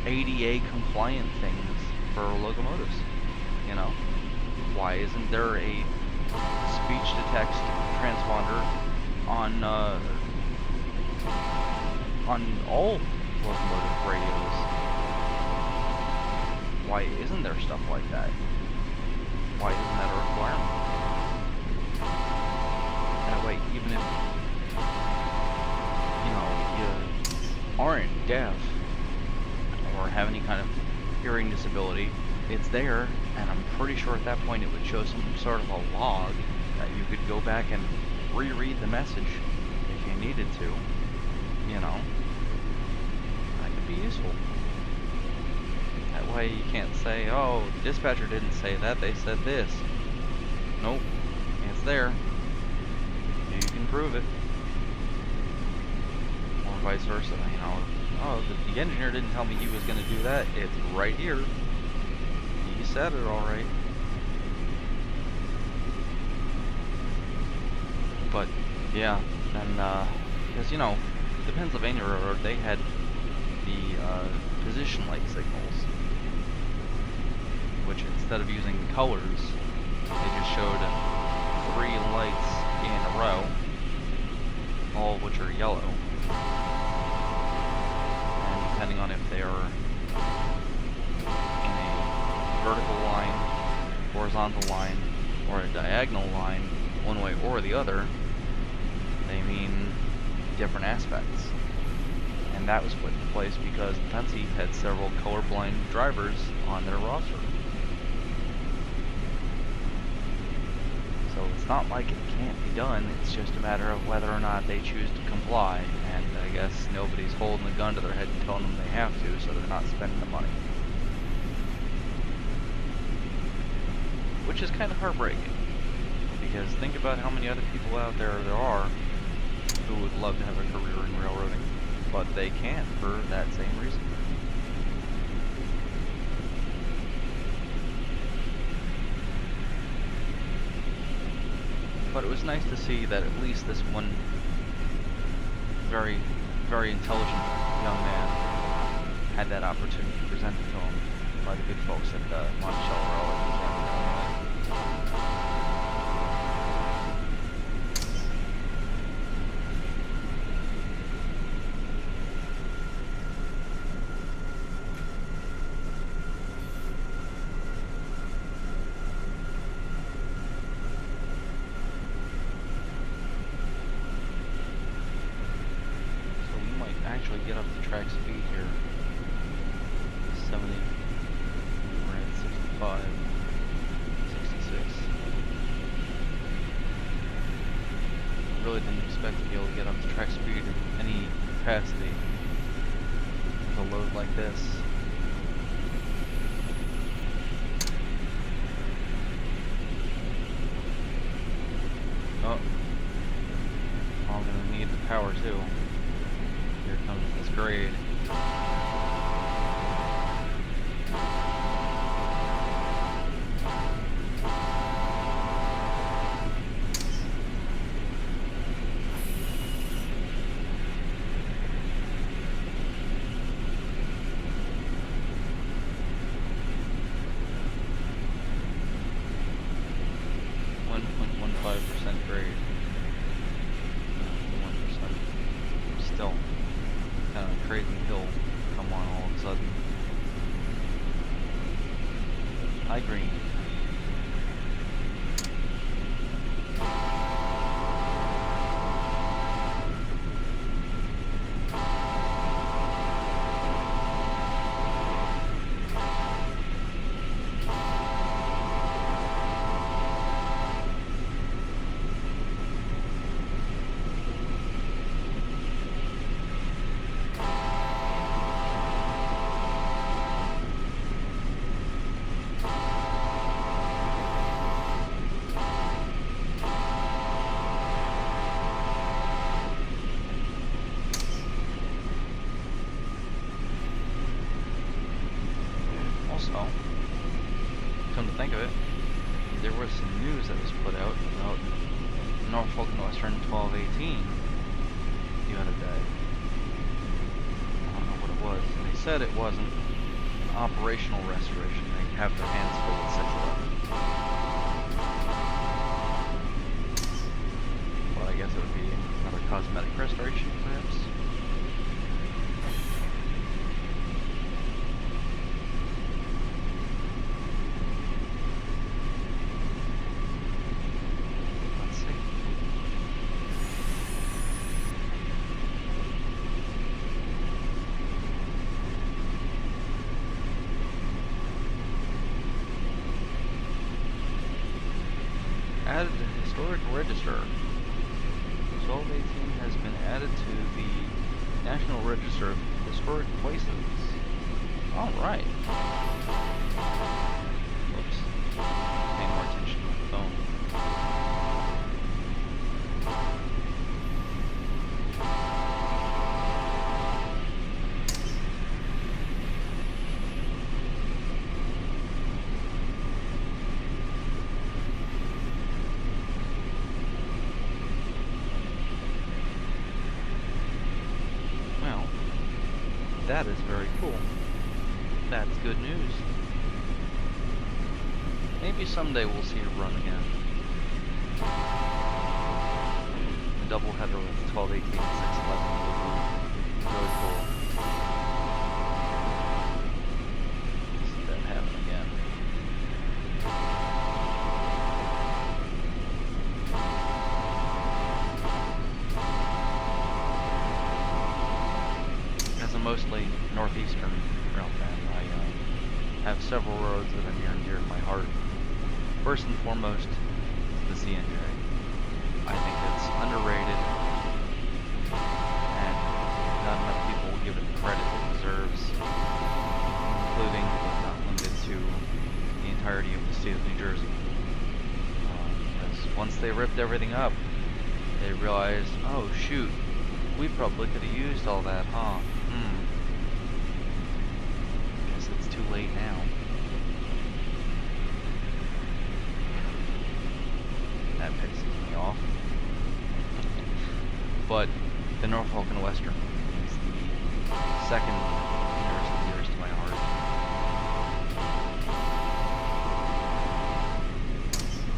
ADA compliant things for locomotives? Why isn't there a speech-to-text transponder on all locomotive radios? Why isn't there stuff like that? Why isn't that a requirement? That way, even if you aren't deaf or have any kind of hearing disability, it's there, and I'm pretty sure at that point it would show some sort of a log that you could go back and reread the message if you needed to. That could be useful. That way you can't say, oh, the dispatcher didn't say that, they said this. Nope, it's there. You can prove it. Or vice versa, oh, the engineer didn't tell me he was going to do that, it's right here. He said it alright. But, yeah, and, because, the Pennsylvania Railroad, they had the, position light signals, which instead of using colors, they just showed 3 lights in a row, all of which are yellow. And depending on if they are in a vertical line, horizontal line, or a diagonal line, one way or the other, they mean different aspects. And that was put in place because Pennsy had several colorblind drivers on their roster. So it's not like it can't be done, it's just a matter of whether or not they choose to comply, and I guess nobody's holding a gun to their head and telling them they have to, so they're not spending the money. Which is kind of heartbreaking, because think about how many other people out there are who would love to have a career in railroading, but they can't for that same reason. But it was nice to see that at least this one very, very intelligent young man had that opportunity presented to him by the good folks at Monticello. Actually get up to track speed here. 70, we're at 65, 66. Really didn't expect to be able to get up to track speed in any capacity with a load like this. Oh, I'm gonna need the power too. Here comes this grade. Grade. 1%. Still kind of a crazy hill come on all of a sudden. High green. Also, come to think of it, there was some news that was put out about Norfolk Northern 1218 the other day. I don't know what it was. They said it wasn't operational restoration. They have their hands full with 611. Well, I guess it would be another cosmetic restoration, perhaps. Added to the historic register. 1218 has been added to the National Register of Historic Places. Alright. Whoops. Pay more attention to my phone. That is very cool. That's good news. Maybe someday we'll see it run again. A double header with 1218 and 611 would be really cool. See that happen again. Mostly northeastern rail fan. I have several roads that are near and dear to my heart. First and foremost, the CNJ. I think it's underrated, and not enough people give it the credit it deserves, including but not limited to the entirety of the state of New Jersey. Because once they ripped everything up, they realized, oh shoot, we probably could have used all that, huh? Guess it's too late now. That pisses me off. but the Norfolk and Western is the second nearest to my heart.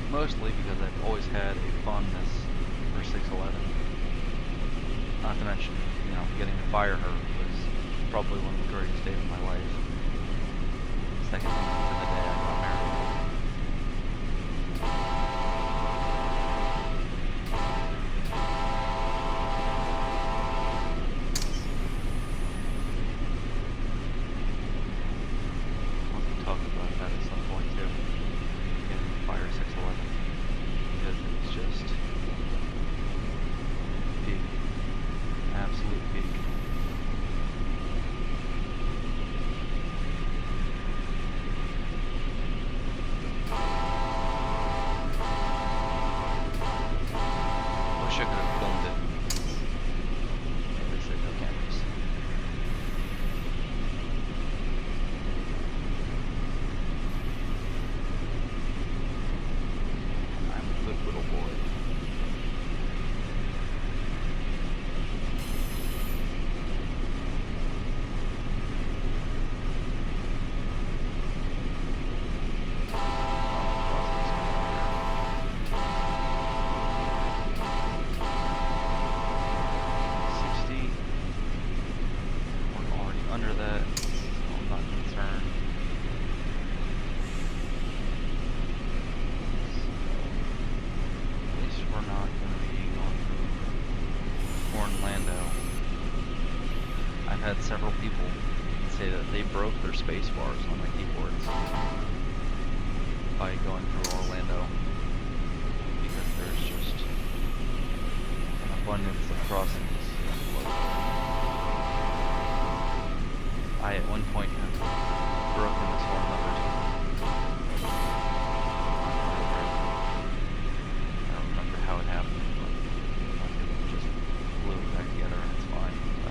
Mostly because I've always had a fondness for 611. Not to mention, getting to fire her was probably one of the greatest days of my life. Second to the day I got married. I'll be talking about that at some point too. Getting to fire 611. Because it's just peak. Absolute peak. Wish I could have filmed it. At least I have no cameras. I'm a good little boy. Under that, so I'm not concerned. At least we're not going to be going through Orlando. I've had several people say that they broke their space bars on their keyboards by going through Orlando because there's just an abundance of crossings. I at one point have broken this one number two. I don't remember how it happened, but it just blew it back together and it's fine. So.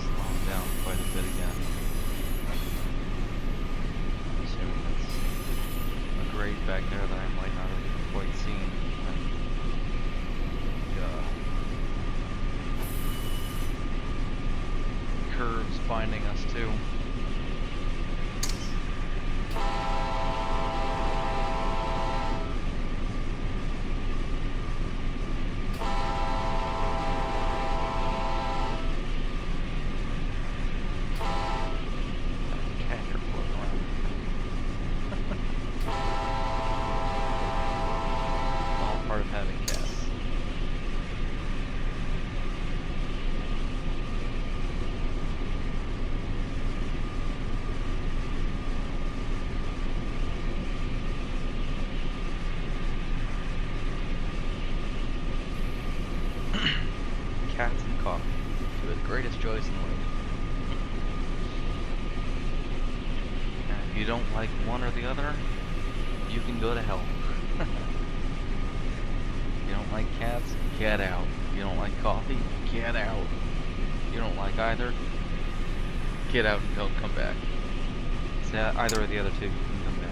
Slowing down quite a bit again. I'm assuming that's a grade back there that I might not have quite seen. Curves binding us too. Part of having cats. Cats and coffee, two of the greatest joys in life. And if you don't like one or the other, you can go to hell. You don't like cats? Get out. You don't like coffee? Get out. You don't like either? Get out and don't come back. Say either of the other two, you can come back.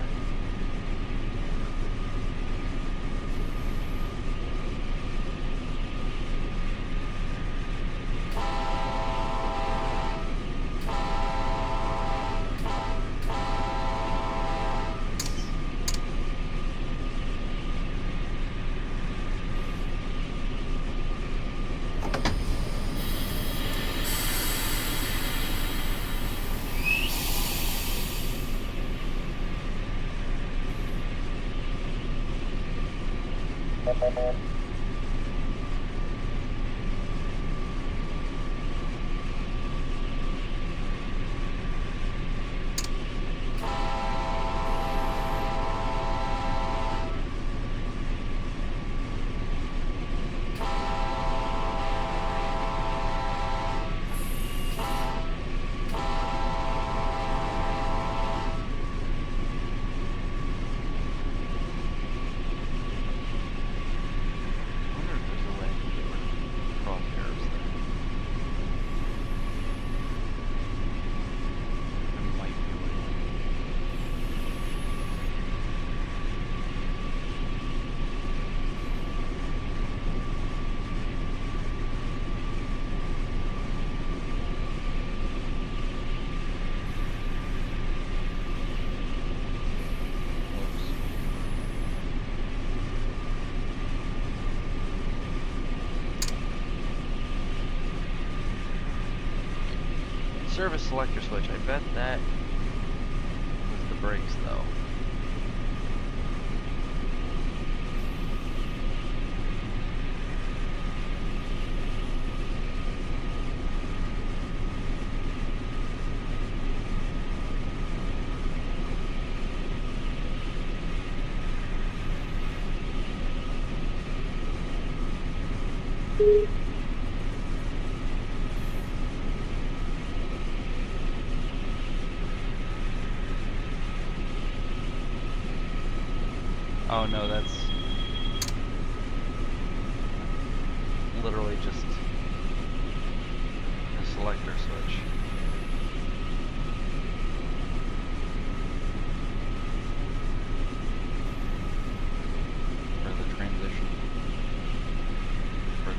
Service selector switch. I bet that was the brakes, though. Oh no, that's literally just a selector switch. For the transition. For the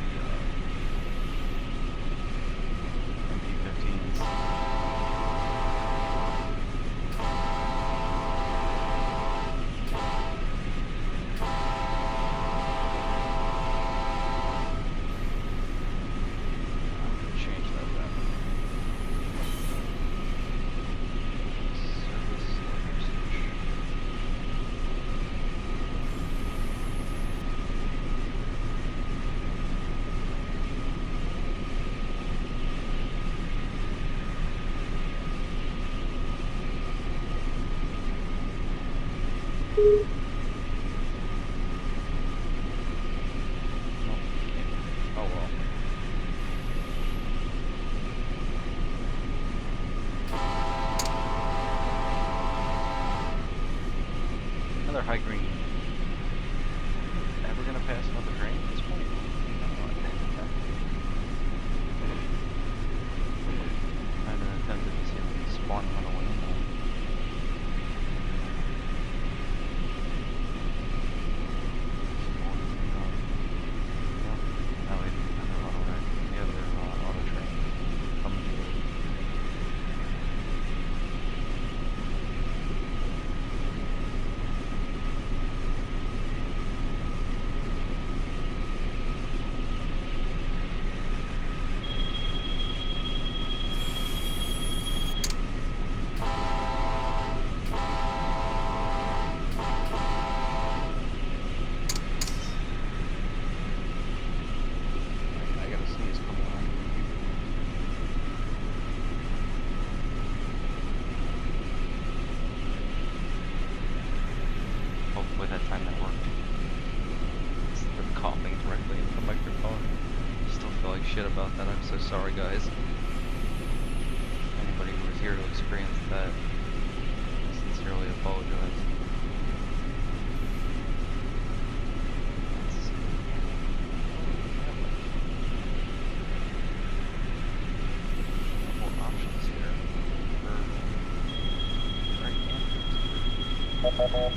MP15s. High green. Ever gonna pass another train at this point? I haven't attempted to see if we spawn one away. Oh wait, another AutoTrain. The other AutoTrain coming to you. Hopefully that time that worked. It's them coughing directly into the microphone. Still feel like shit about that. I'm so sorry, guys. Anybody who was here to experience that, I sincerely apologize. More options here for right answers.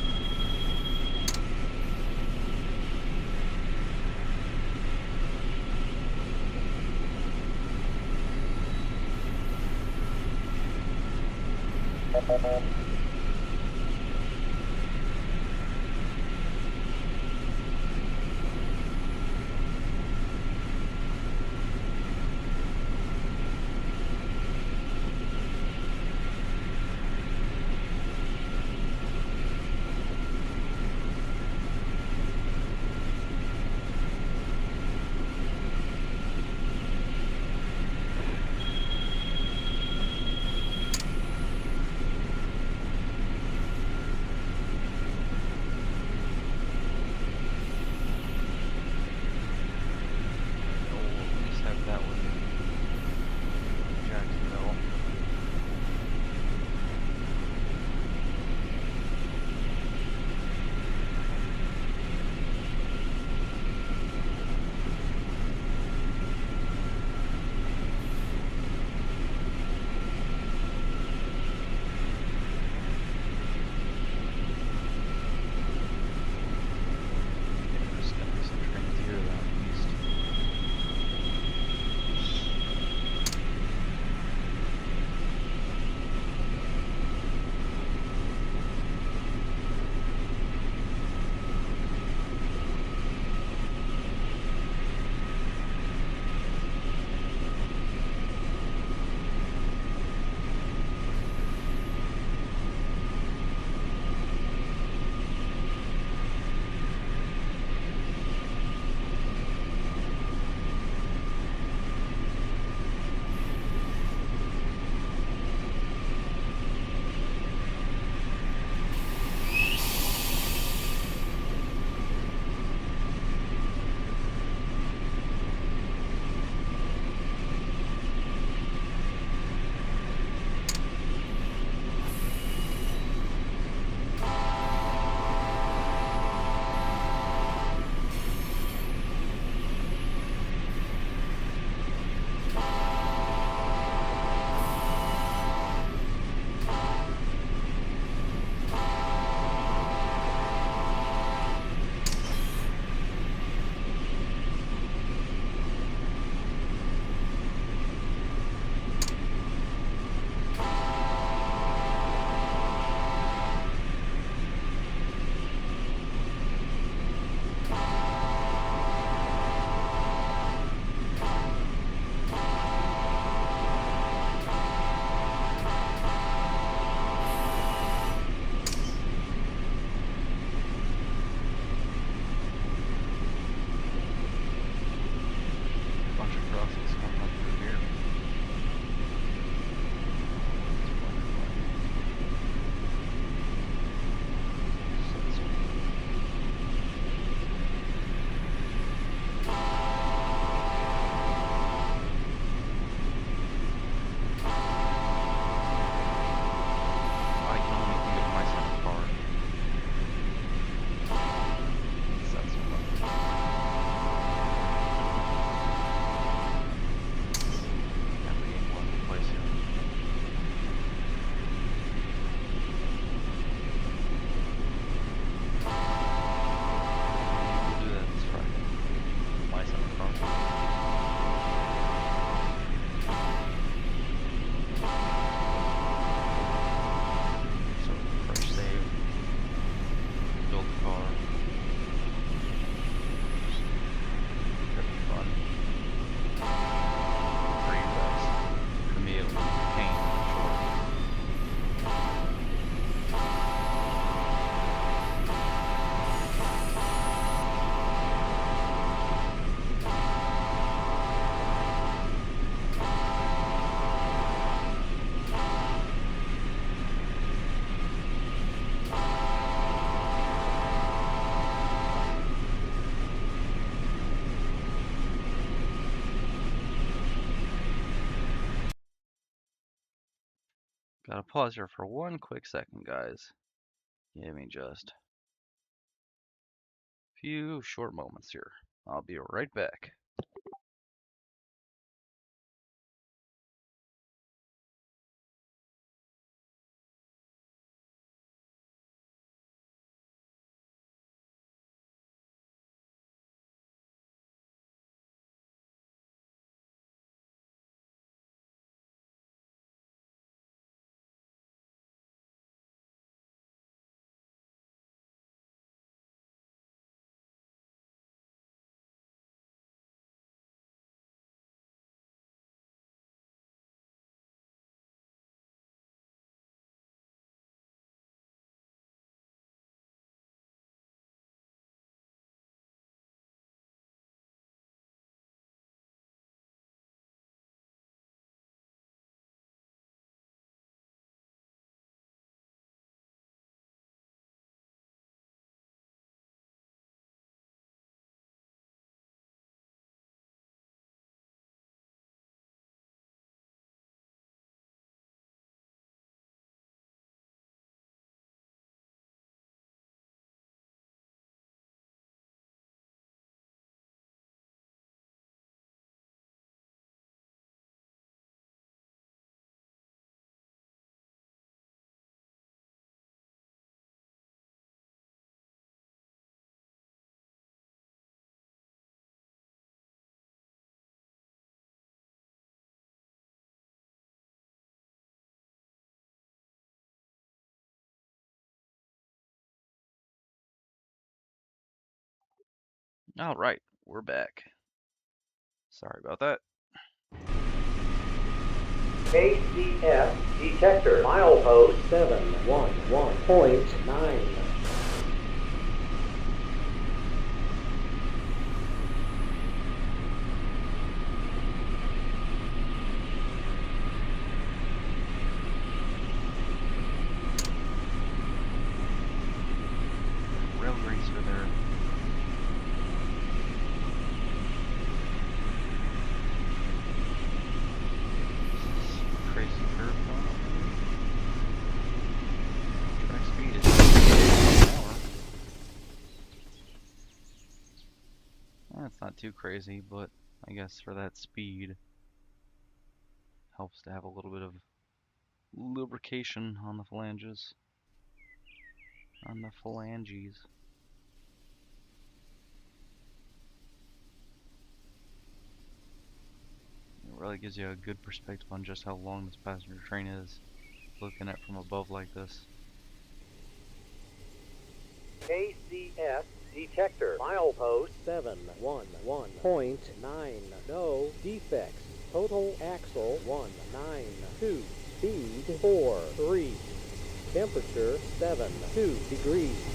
Gotta pause here for one quick second, guys. Give me just a few short moments here. I'll be right back. All right, we're back. Sorry about that.
KCS detector milepost 711.9.
Rail greaser there. Crazy curve going up here. Track speed is 50 miles an hour. That's not too crazy, but I guess for that speed, helps to have a little bit of lubrication on the phalanges. On the phalanges. It really gives you a good perspective on just how long this passenger train is, looking at it from above like this.
KCS detector milepost 711.9. No defects. Total axle 192. Speed 43. Temperature 72 degrees.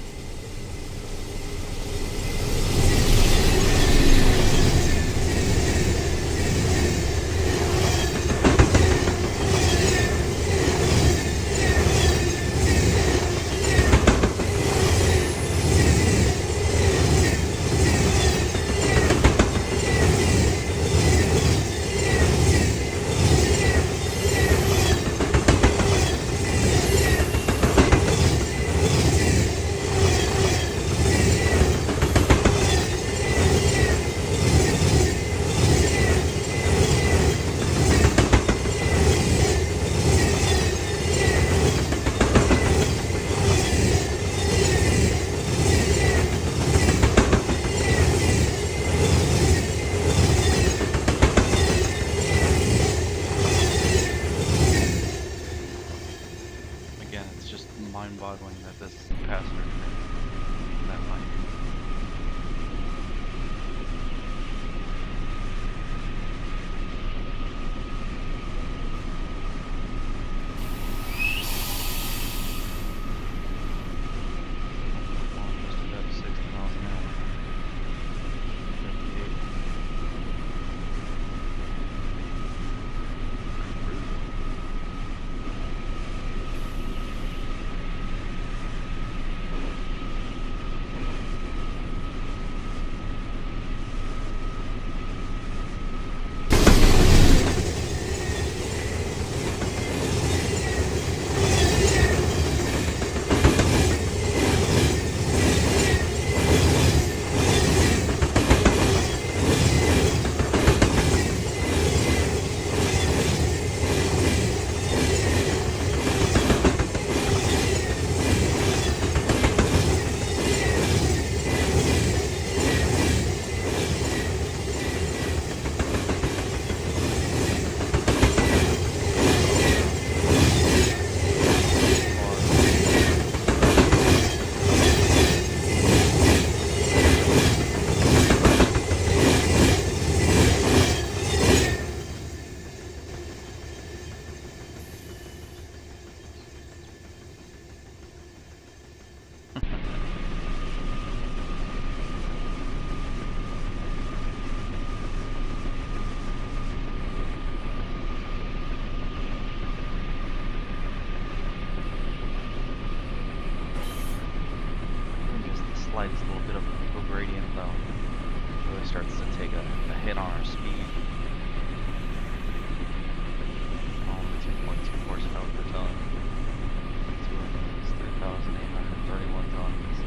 Again, it's just mind-boggling that this is a passenger train that light. Almost about 60 miles an hour. 58. slightest little bit of a gradient though, really starts to take a hit on our speed. 2.2 horsepower per ton. 3,831 tons.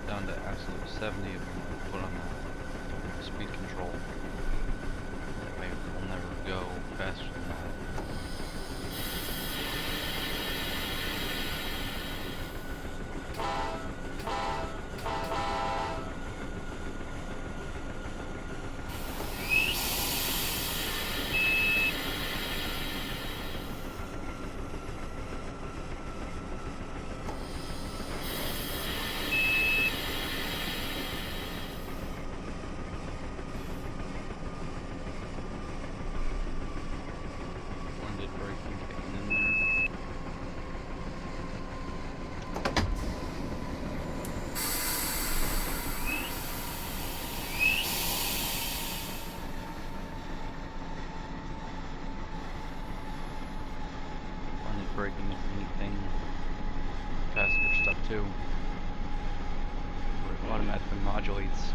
Down to absolute 70 if we put on the speed control. That way we'll never go faster than that. Braking if anything, passenger stuff too, where it automatically modulates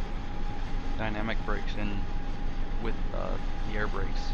dynamic brakes in with the air brakes.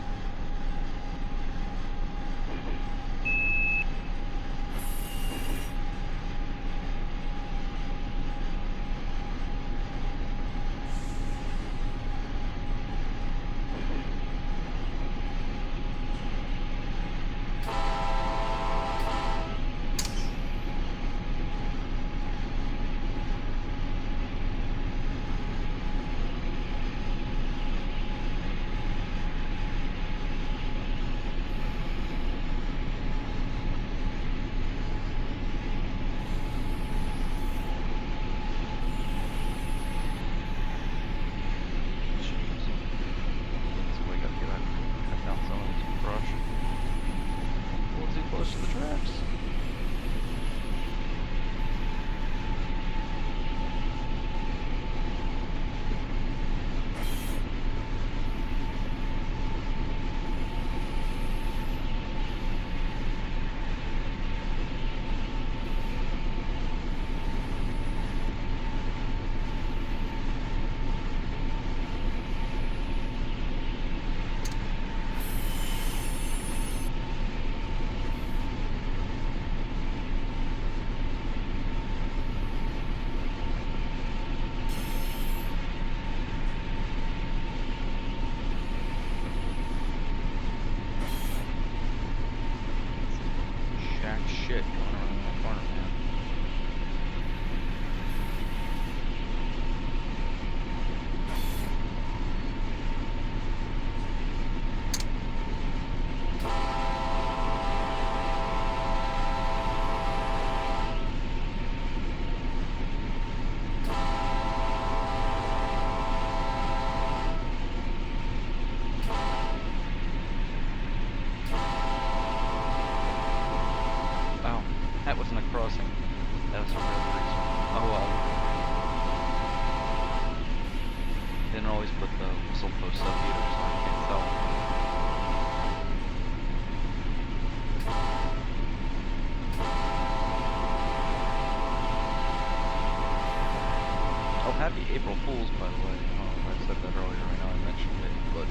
April Fools, by the way. I don't know if I said that earlier. I know I mentioned it, but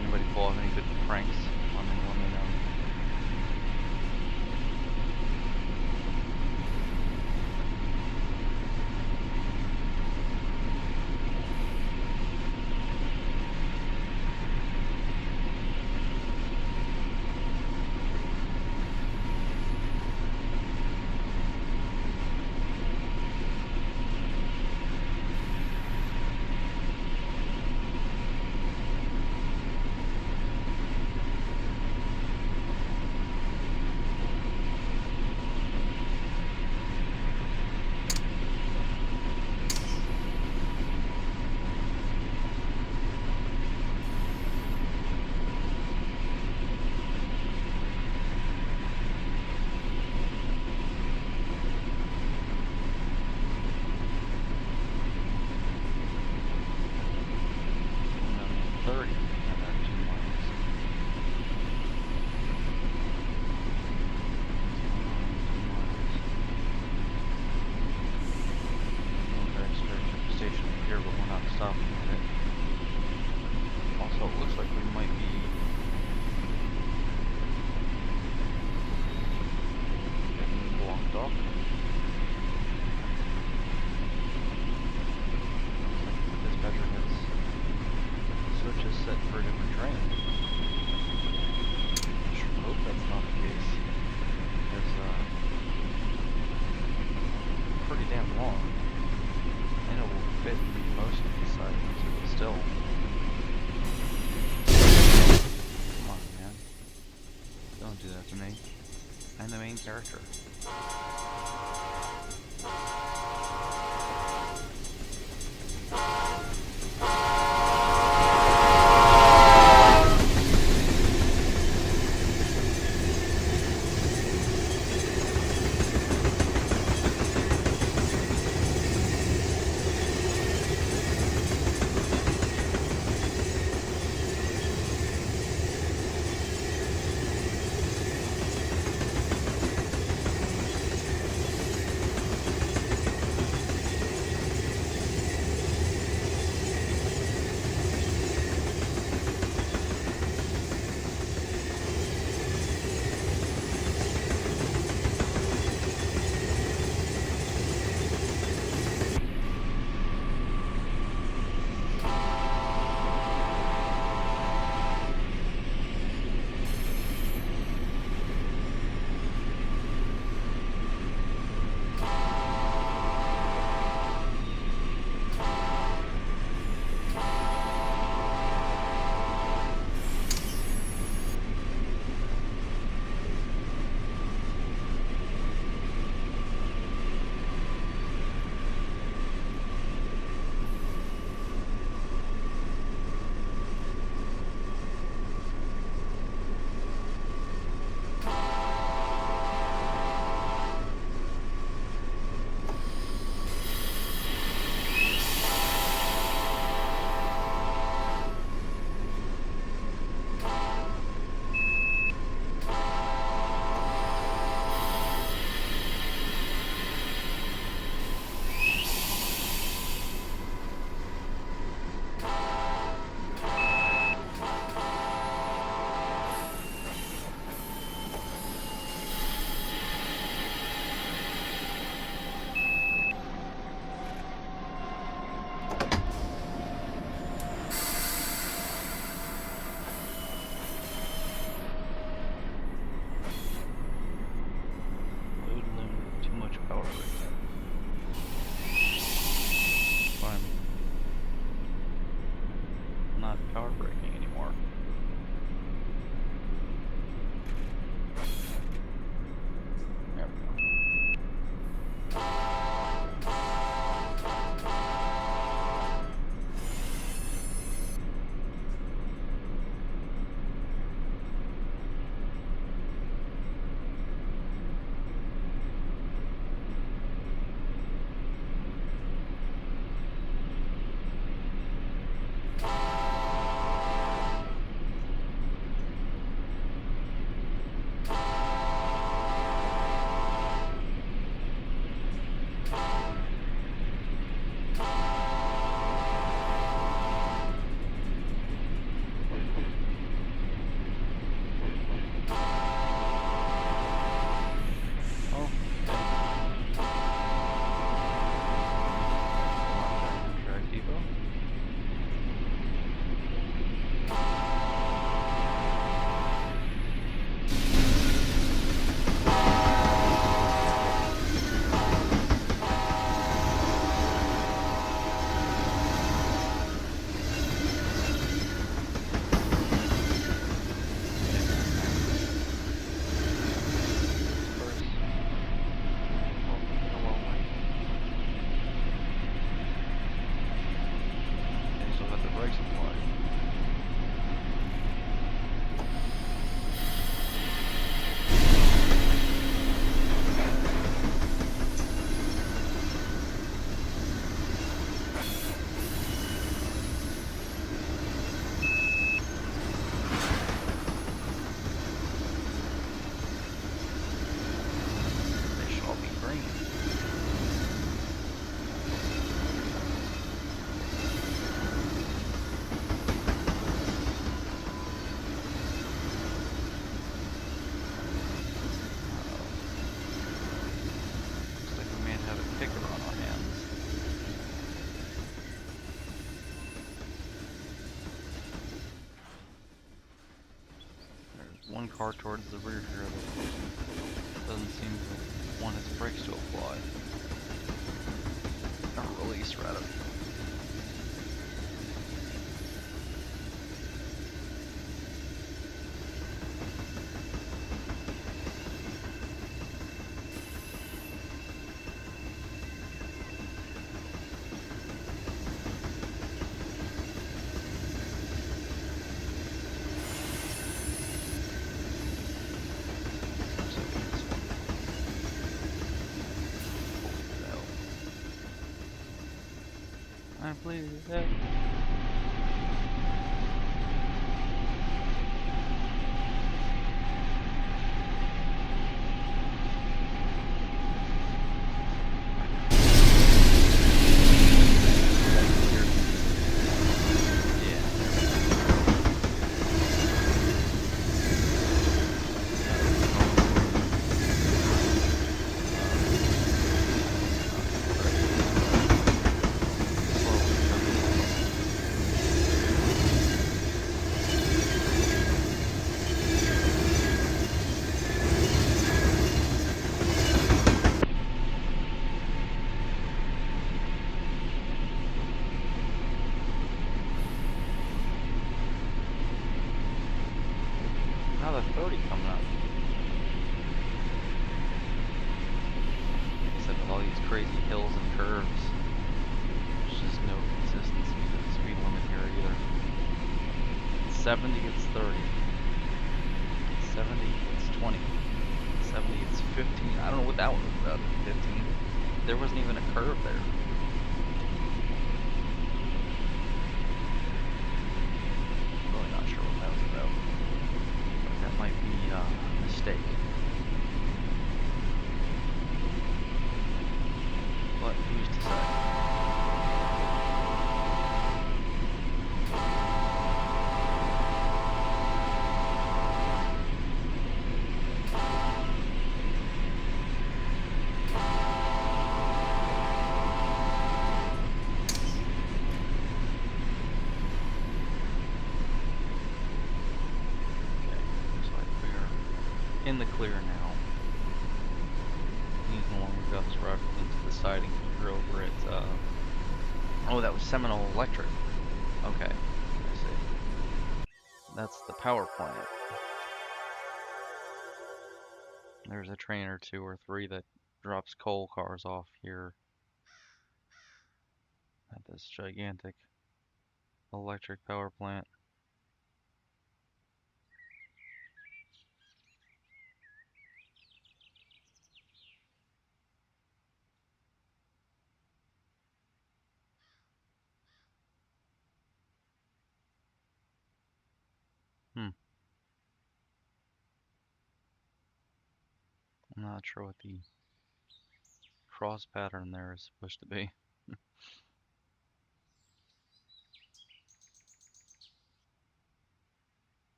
anybody pull off any good pranks? Let me know. I'm the main character. one car towards the rear here that doesn't seem to want its brakes to apply. Or release, rather. I believe that. Now the 30 coming up. Except with all these crazy hills and curves, there's just no consistency to the speed limit here either. 70 it's 30. 70 it's 20. 70 it's 15. I don't know what that one was about. 15. There wasn't even a curve there. Really not sure what that was about. That might be a mistake. But who's to say? In the clear now. He's no longer got us routed into the siding. We're over at, oh, that was Seminole Electric. Okay, I see. That's the power plant. There's a train or two or three that drops coal cars off here at this gigantic electric power plant. I'm not sure what the cross pattern there is supposed to be.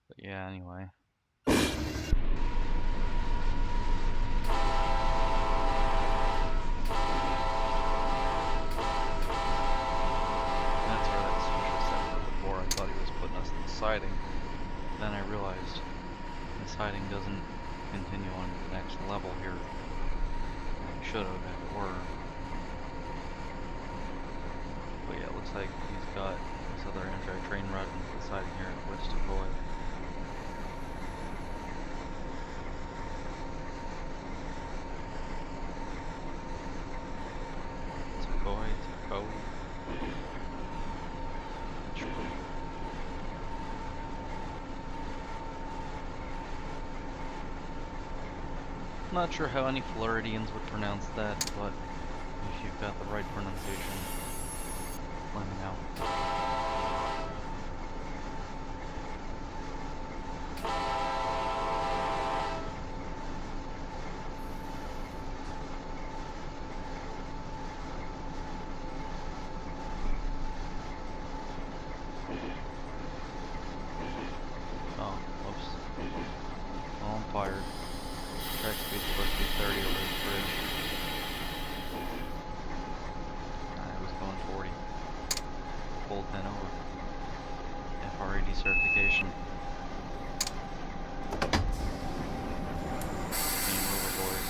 But yeah, anyway. That's where that special sector before. I thought he was putting us in the siding. Then I realized the siding doesn't continue on to the next level here. It should have if it were. But yeah, it looks like he's got this other Amtrak train routed into the siding here at West Decoy. Decoy. Not sure how any Floridians would pronounce that, but if you've got the right pronunciation, let me know. Oh, whoops. Well, I'm fired. Track speed's supposed to be 30 over this bridge. station. Game over, boys.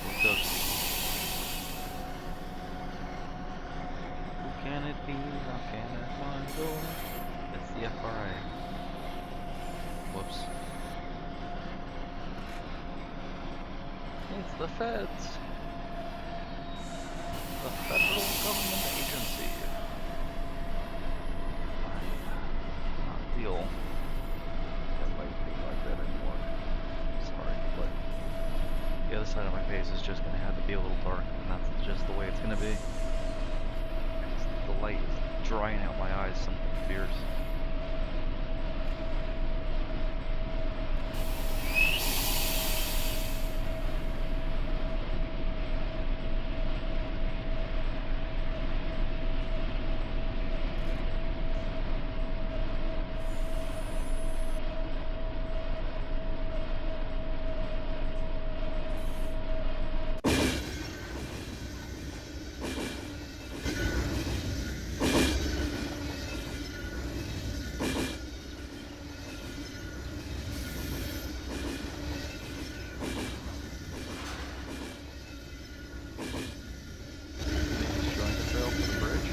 What's up? Who can it be? Knocking at my door? It's the FRA. Whoops. It's the feds. The federal government agency. Not deal. That might be like that anymore. Sorry, but the other side of my face is just gonna have to be a little dark, and that's just the way it's gonna be. The light is drying out my eyes some fierce. Destroying the trail for the bridge.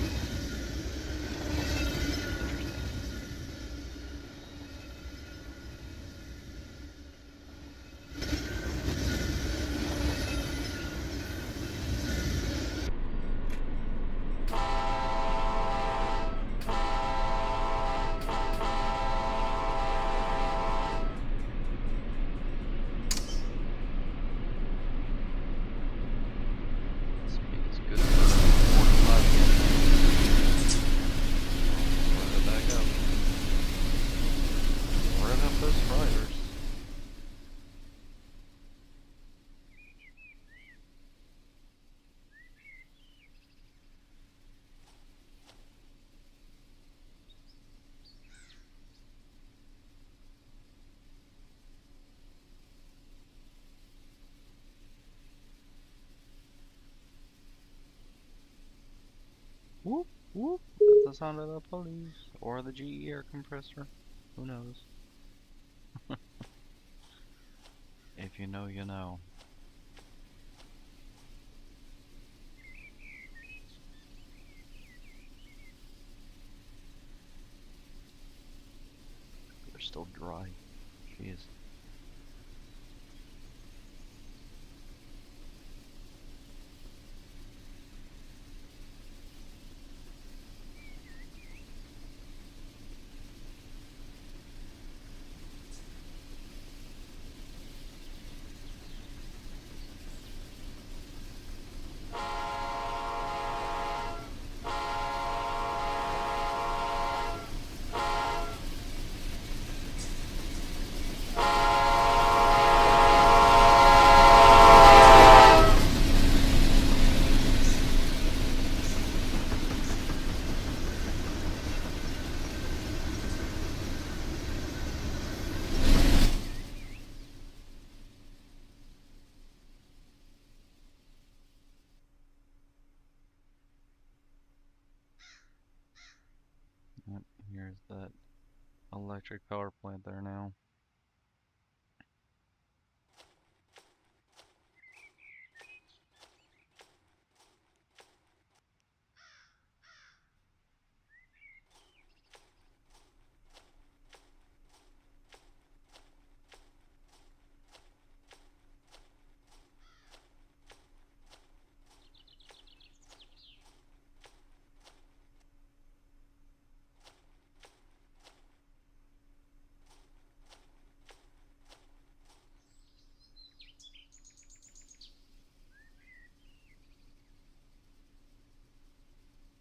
Interesting. Speed is good for 45 again. Rev it back up. Rev up those fryers. Whoop, whoop. That's the sound of the police. Or the GE air compressor. Who knows? If you know, you know. They're still dry. Jeez. Yep, here's that electric power plant there now.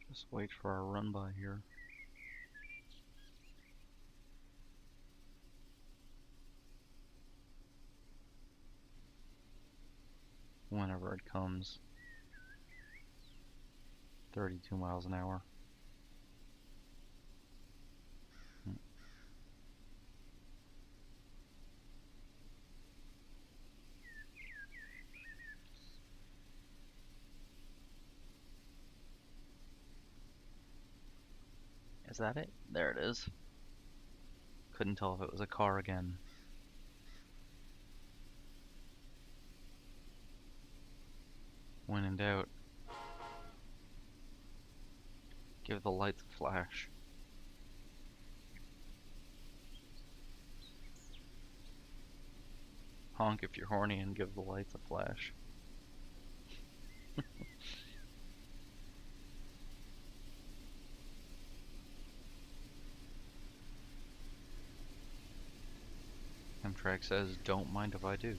Just wait for our run by here. Whenever it comes. 32 miles an hour. Is that it? There it is. Couldn't tell if it was a car again. When in doubt, give the lights a flash. Honk if you're horny and give the lights a flash. Amtrak says, don't mind if I do.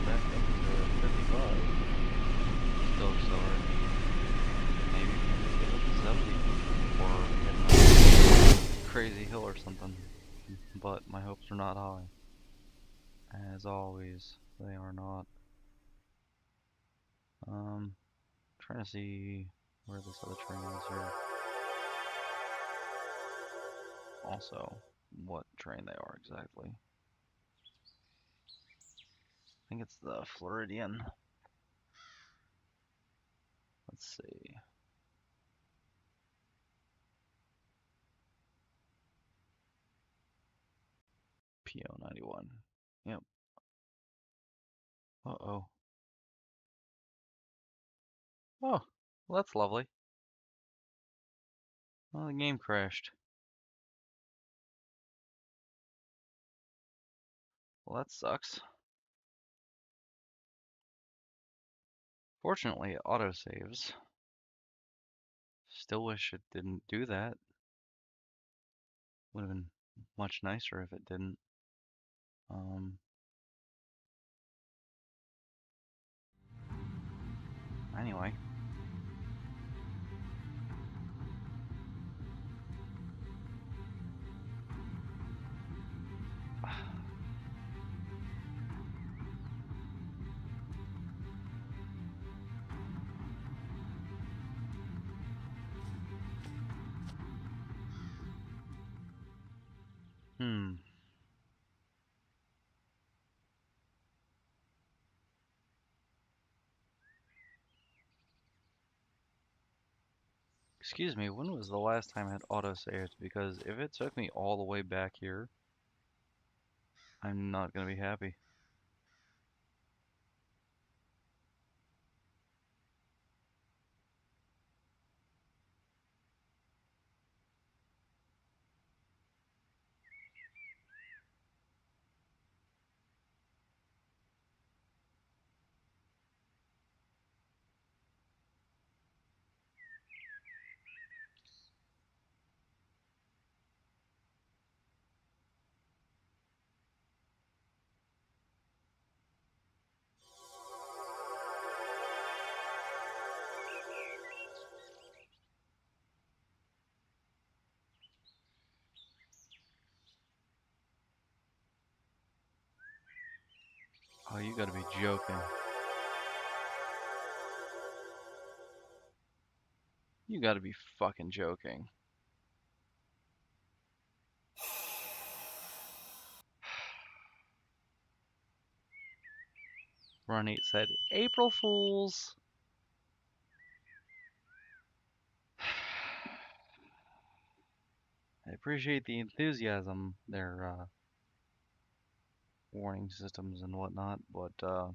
Back up to 55. Still accelerating. Maybe get up to 70. Or hit a crazy hill or something. But my hopes are not high. As always, they are not. Trying to see where this other train is here. Also, what train they are exactly. I think it's the Floridian. Let's see. PO91. Yep. Uh-oh. Oh, well, that's lovely. Well, the game crashed. Well, that sucks. Fortunately, it autosaves. Still wish it didn't do that. Would have been much nicer if it didn't. Um, anyway. Hmm. Excuse me, when was the last time I had autosaved? Because if it took me all the way back here, I'm not gonna be happy. you gotta be joking. You gotta be fucking joking. Run 8 said, April Fools! I appreciate the enthusiasm, their warning systems and whatnot, but the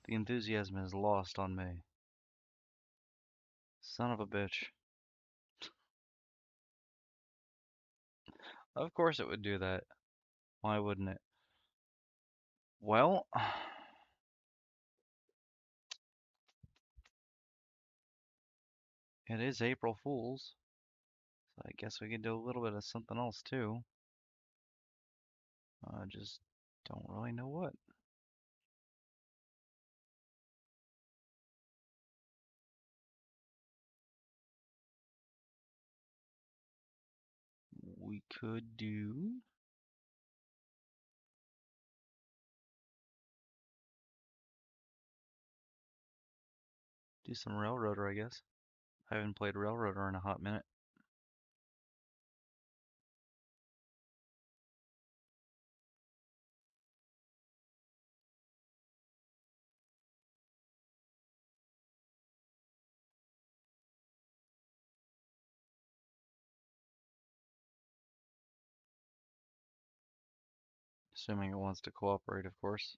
enthusiasm is lost on me. Son of a bitch. Of course it would do that. Why wouldn't it? Well, it is April Fools, so I guess we could do a little bit of something else too. Just don't really know what. We could do some Railroader, I guess. I haven't played Railroader in a hot minute. Assuming it wants to cooperate, of course.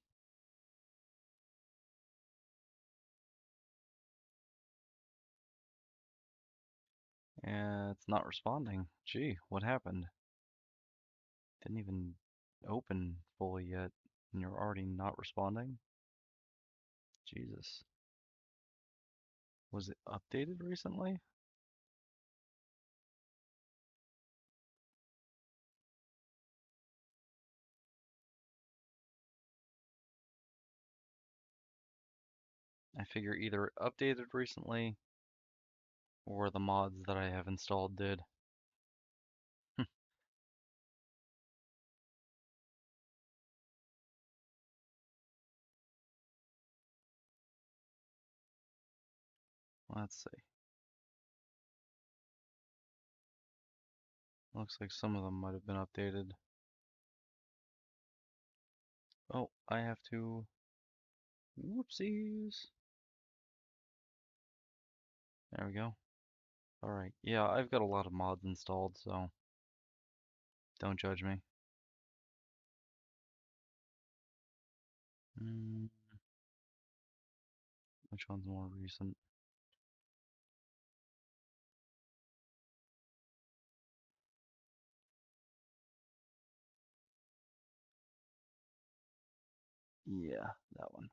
And it's not responding. Gee, what happened? Didn't even open fully yet, and you're already not responding? Jesus. Was it updated recently? I figure either it updated recently or the mods that I have installed did. Let's see. Looks like some of them might have been updated. Oh, I have to... Whoopsies. There we go. Alright, yeah, I've got a lot of mods installed, so don't judge me. Mm, which one's more recent? Yeah, that one.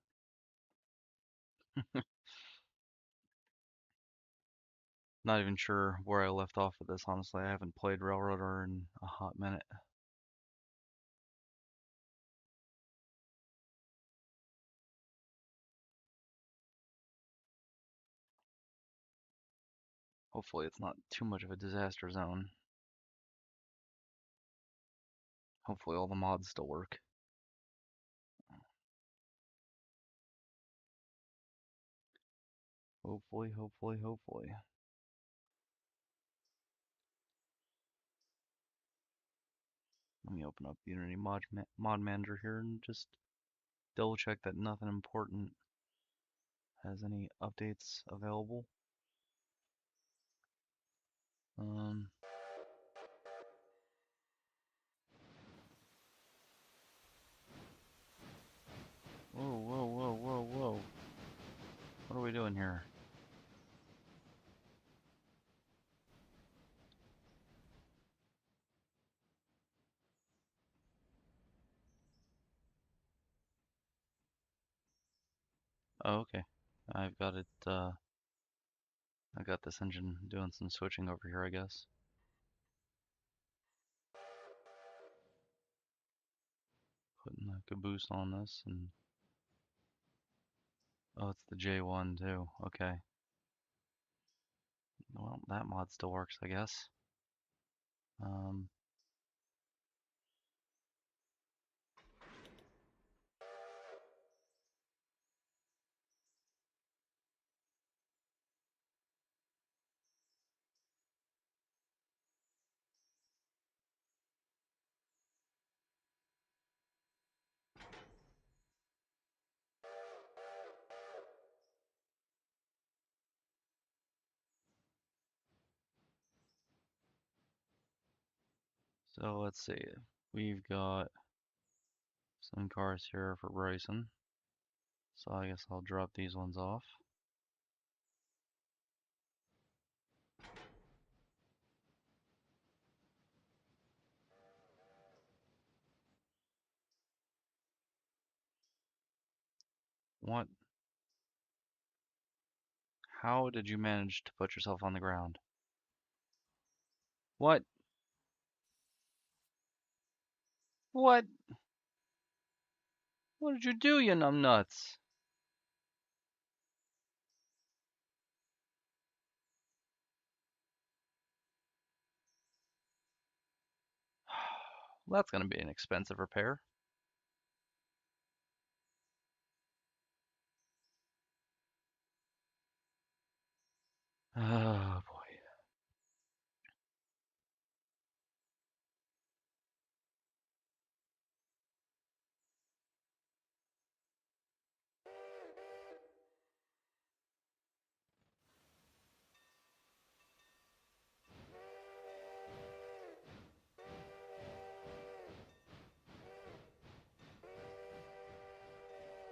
Not even sure where I left off with this, honestly. I haven't played Railroader in a hot minute. Hopefully it's not too much of a disaster zone. Hopefully all the mods still work. Hopefully, hopefully, hopefully. Let me open up Unity Mod Manager here and just double check that nothing important has any updates available. Um, whoa, whoa, whoa, whoa, whoa. What are we doing here? Oh, okay. I've got it, I got this engine doing some switching over here, I guess. Putting a caboose on this and... Oh, it's the J1 too. Okay. Well, that mod still works, I guess. Um, So let's see. We've got some cars here for Bryson. So I guess I'll drop these ones off. What? How did you manage to put yourself on the ground? What? What? What did you do, you numbnuts? Well, that's gonna be an expensive repair. Oh boy.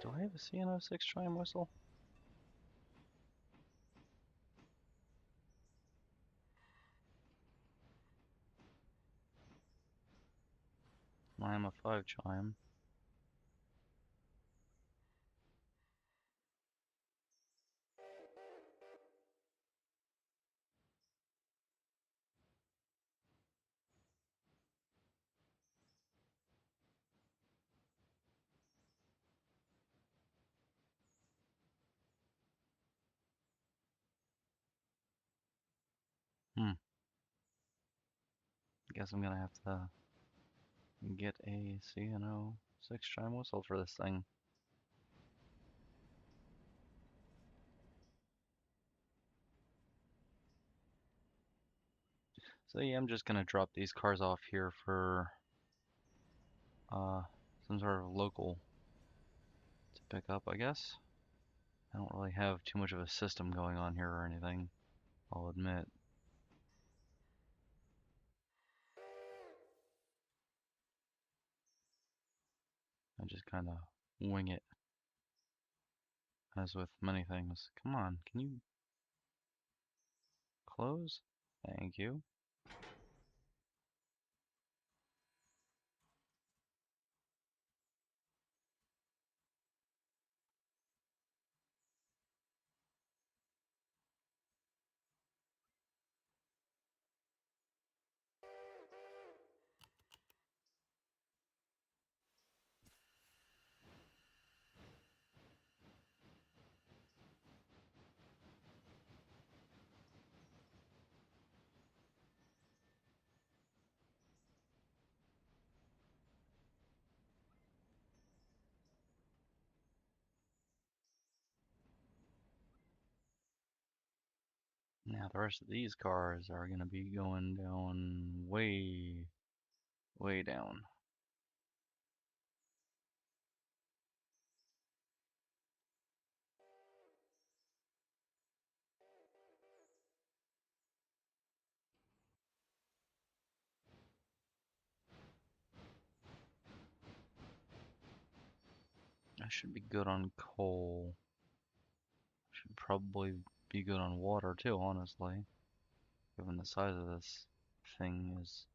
Do I have a CN06 chime whistle? I am a 5 chime. Hmm. Guess I'm gonna have to get a CN06 chime whistle for this thing. So yeah, I'm just gonna drop these cars off here for uh some sort of local to pick up, I guess. I don't really have too much of a system going on here or anything, I'll admit. I just kind of wing it, as with many things. Come on, can you close? Thank you. Now the rest of these cars are gonna be going down way, way down. I should be good on coal. Should probably be good on water too, honestly. Given the size of this thing is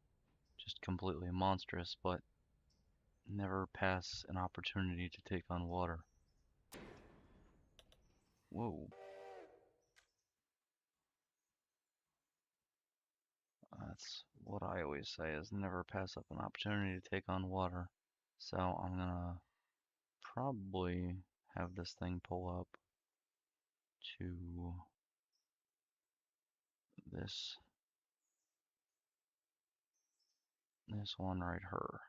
just completely monstrous, but never pass an opportunity to take on water. Whoa. That's what I always say is never pass up an opportunity to take on water. So I'm gonna probably have this thing pull up to this this one right here.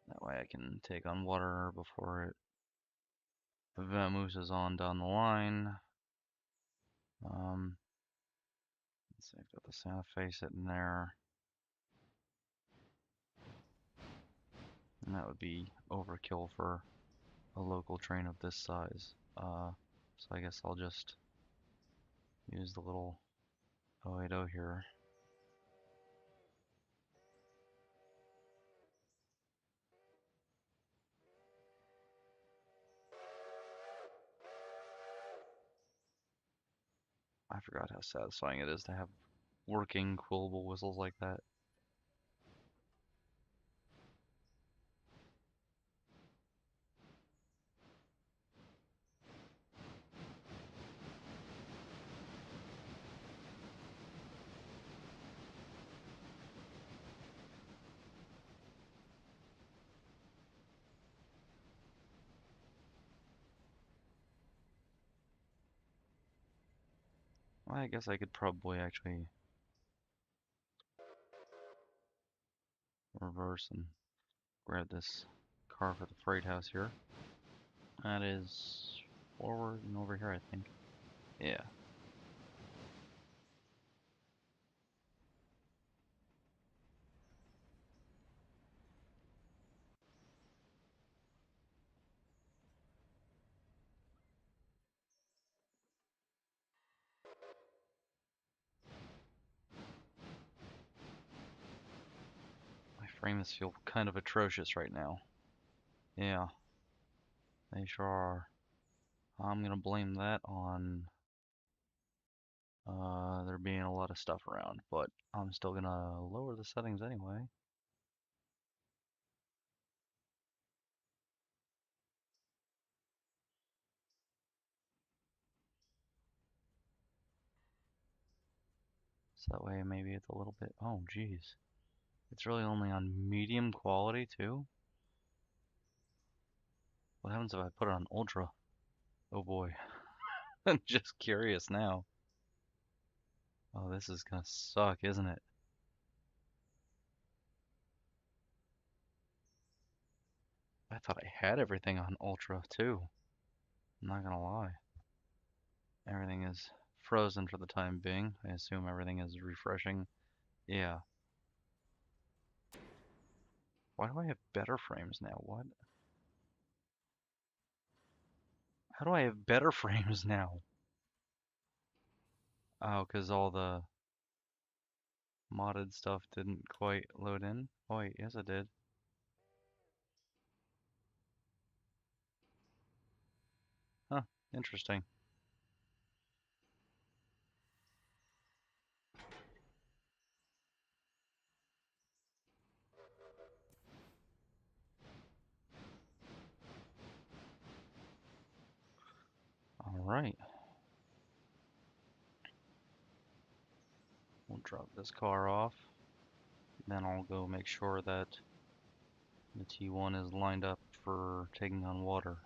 That way I can take on water before it vamooses on down the line. Let's see, I've got the Santa Fe sitting there. And that would be overkill for a local train of this size. So I guess I'll just use the little 080 here. I forgot how satisfying it is to have working quillable whistles like that. Well, I guess I could probably actually reverse and grab this car for the freight house here. That is forward and over here, I think. Yeah. My frames feel kind of atrocious right now. Yeah, they sure are. I'm gonna blame that on there being a lot of stuff around, but I'm still gonna lower the settings anyway. So that way maybe it's a little bit, oh geez. It's really only on medium quality too? What happens if I put it on ultra? Oh boy. I'm just curious now. Oh, this is gonna suck, isn't it? I thought I had everything on ultra too. I'm not gonna lie. Everything is frozen for the time being. I assume everything is refreshing. Yeah. Why do I have better frames now? What? How do I have better frames now? Oh, because all the modded stuff didn't quite load in? Oh wait, yes it did. Huh, interesting. Alright, we'll drop this car off. Then I'll go make sure that the T1 is lined up for taking on water.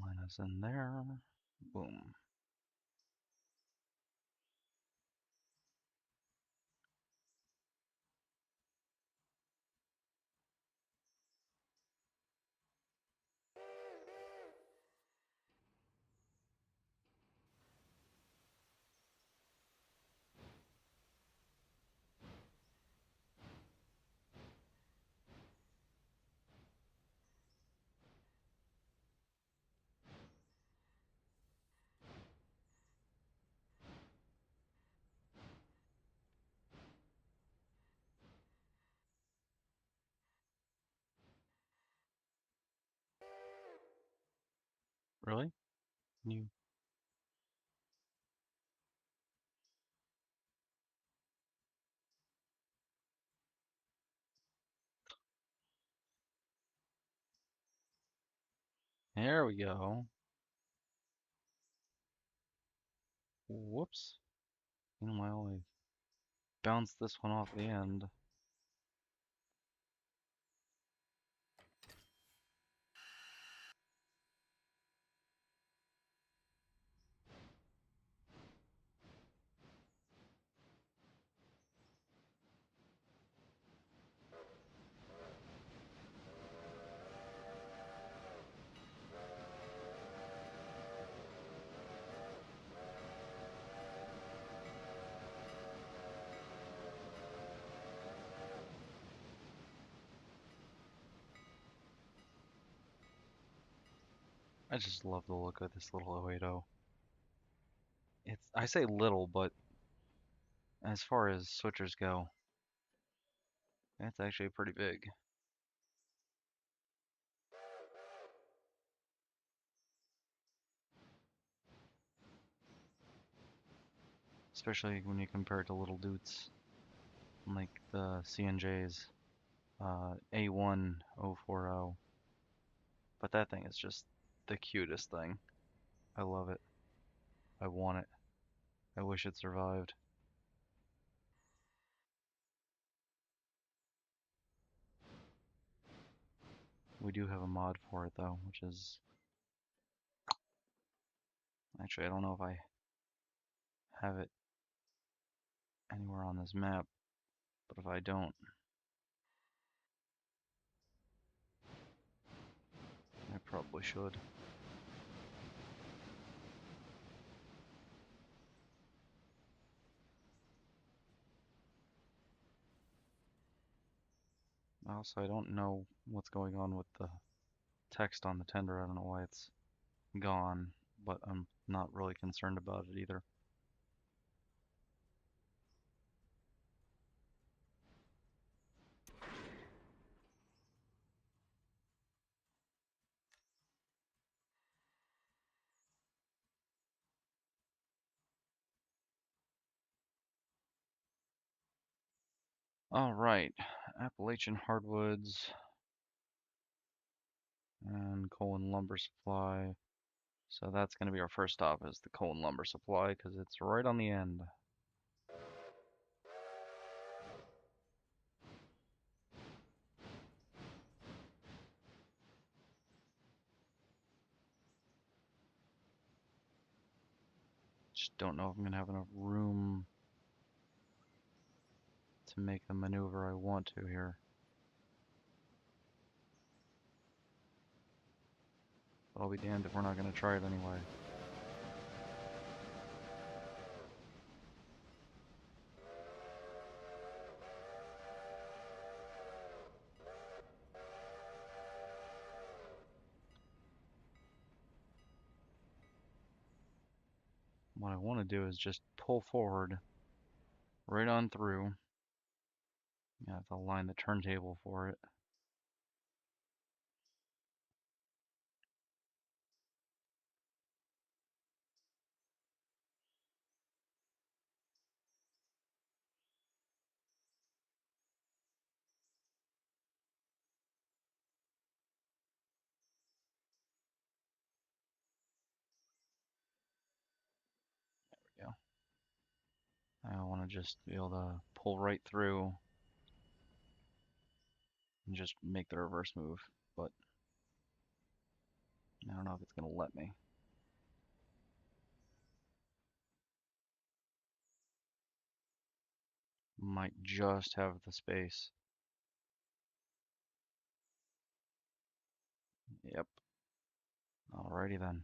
Line us in there. Boom. Really? You? There we go. Whoops. Meanwhile, I bounced this one off the end. I just love the look of this little 080. I say little, but as far as switchers go, it's actually pretty big. Especially when you compare it to little dudes like the CNJ's A1040. But that thing is just the cutest thing. I love it. I want it. I wish it survived. We do have a mod for it though, which is actually I don't know if I have it anywhere on this map, but if I don't, I probably should. Also, I don't know what's going on with the text on the tender. I don't know why it's gone, but I'm not really concerned about it either. All right, Appalachian hardwoods and coal and lumber supply. So that's going to be our first stop is the coal and lumber supply because it's right on the end. Just don't know if I'm going to have enough room to make the maneuver I want to here. But I'll be damned if we're not going to try it anyway. What I want to do is just pull forward right on through. You have to line the turntable for it. There we go. I want to just be able to pull right through and just make the reverse move, but I don't know if it's going to let me. Might just have the space. Yep. Alrighty then.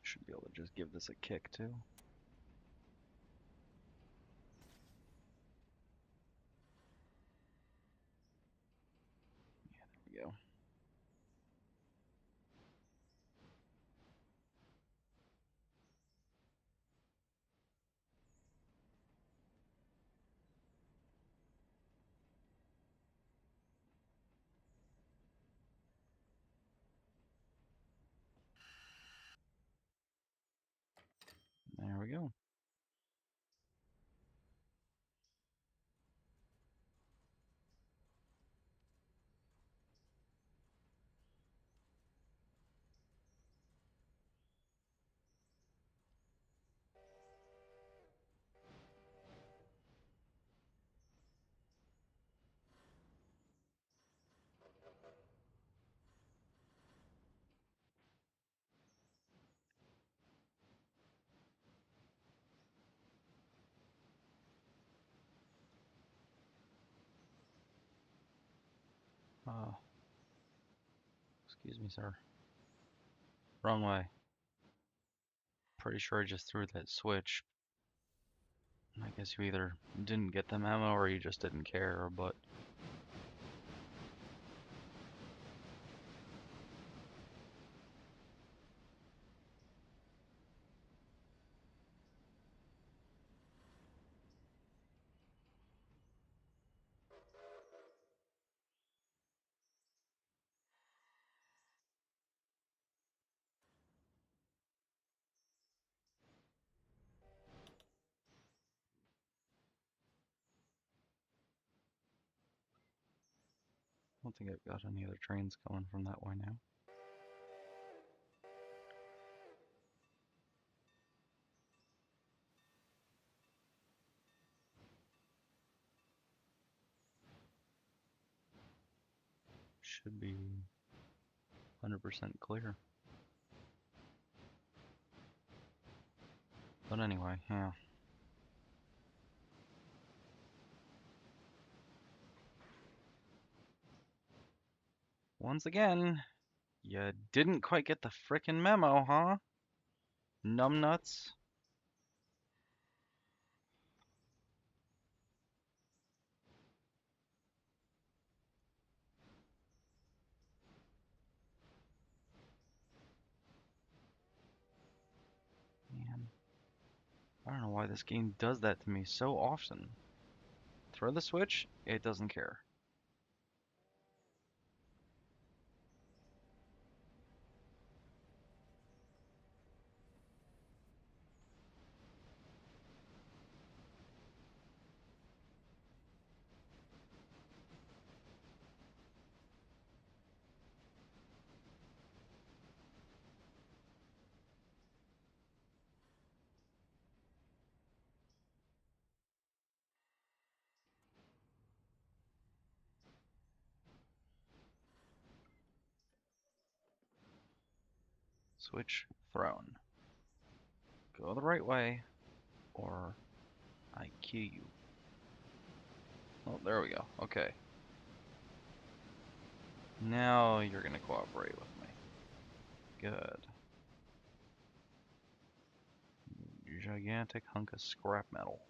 Should be able to just give this a kick too. Yeah, there we go. There we go. Excuse me, sir. Wrong way. Pretty sure I just threw that switch. I guess you either didn't get the memo or you just didn't care, but I don't think I've got any other trains going from that way now. Should be 100% clear. But anyway, yeah. Once again, you didn't quite get the frickin' memo, huh? Numbnuts. Man, I don't know why this game does that to me so often. Throw the switch, it doesn't care. Switch thrown. Go the right way, or I kill you. Oh, there we go. Okay. Now you're gonna cooperate with me. Good. Gigantic hunk of scrap metal.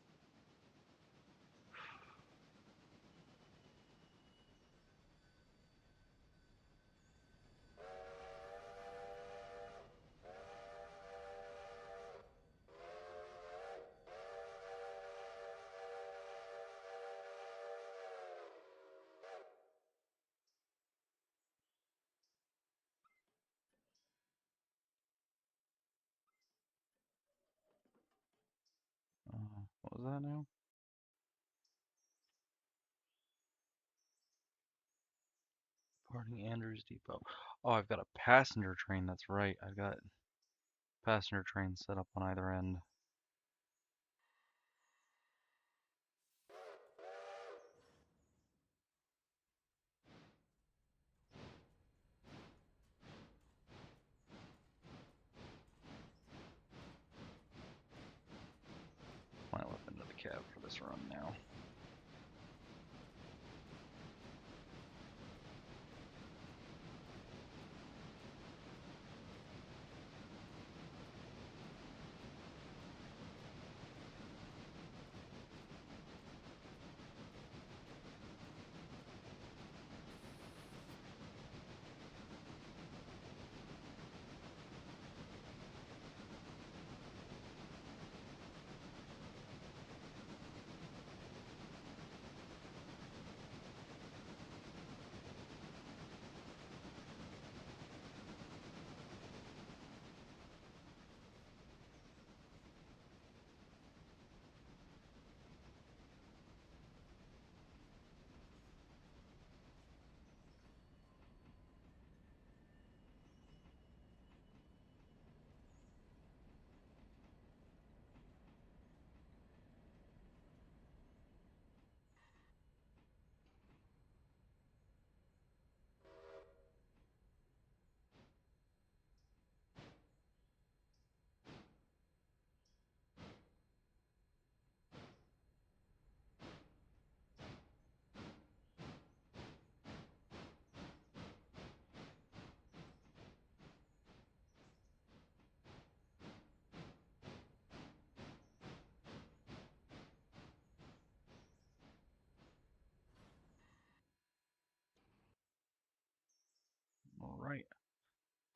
What was that now? Departing Andrews Depot. Oh, I've got a passenger train, that's right. I've got passenger trains set up on either end. Climb up into the cab for this run now.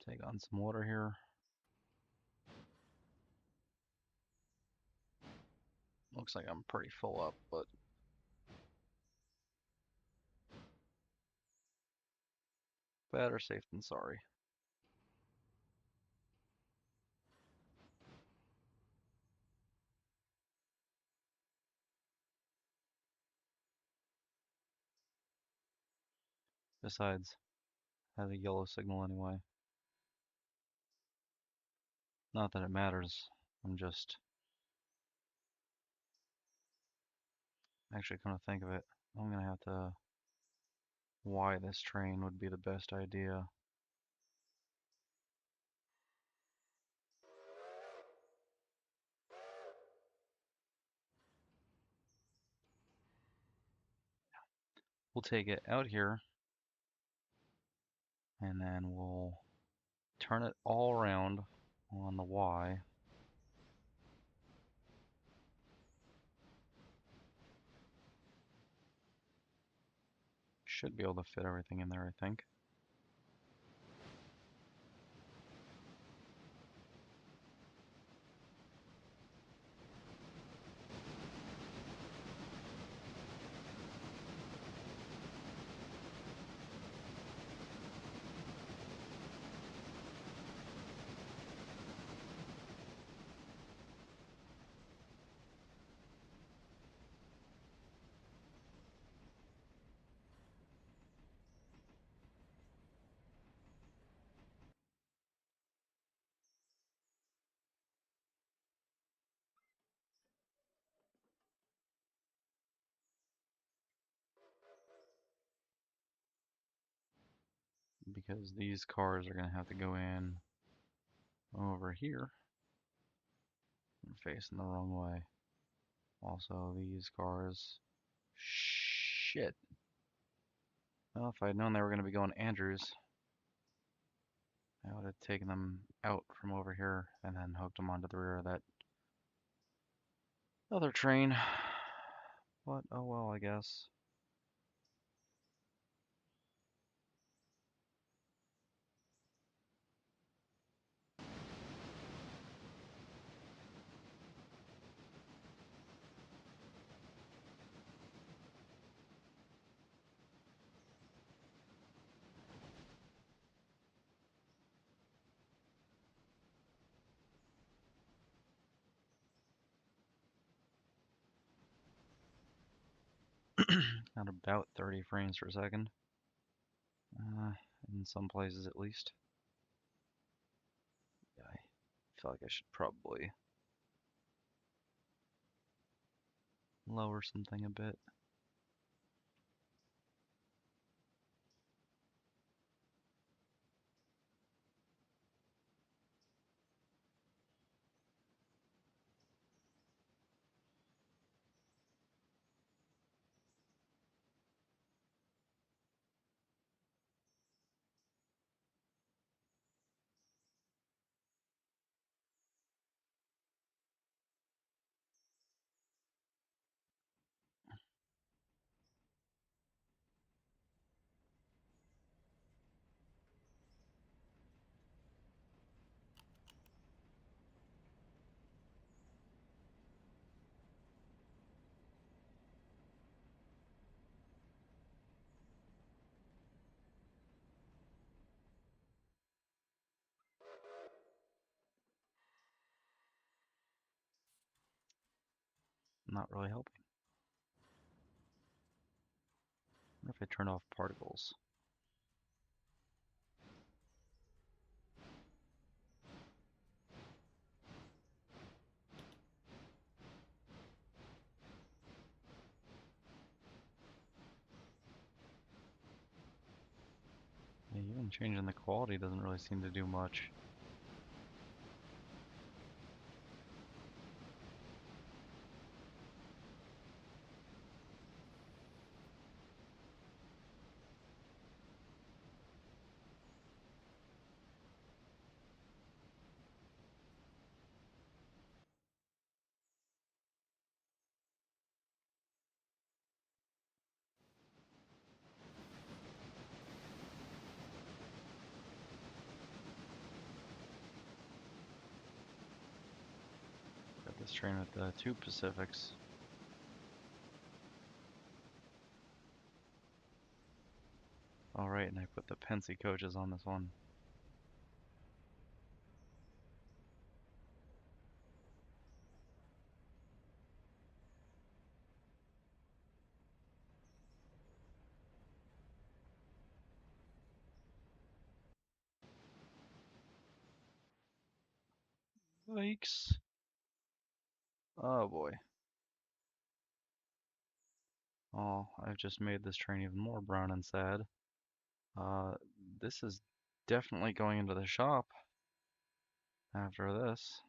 Take on some water here. Looks like I'm pretty full up, but better safe than sorry. Besides, has a yellow signal anyway. Not that it matters. I'm just actually come to think of it, I'm gonna have to why this train would be the best idea. We'll take it out here and then we'll turn it all around on the Y. Should be able to fit everything in there, I think. Because these cars are going to have to go in over here and facing the wrong way. Also, these cars. Shit. Well, if I had known they were going to be going Andrews, I would have taken them out from over here and then hooked them onto the rear of that other train. But, oh well, I guess. At about 30 frames per second. In some places at least. Yeah, I feel like I should probably lower something a bit. Not really helping. What if I turn off particles? Yeah, even changing the quality doesn't really seem to do much. train with the two Pacifics. All right, and I put the Pensy coaches on this one. Yikes. Oh boy. Oh, I've just made this train even more brown and sad. Uh, this is definitely going into the shop after this.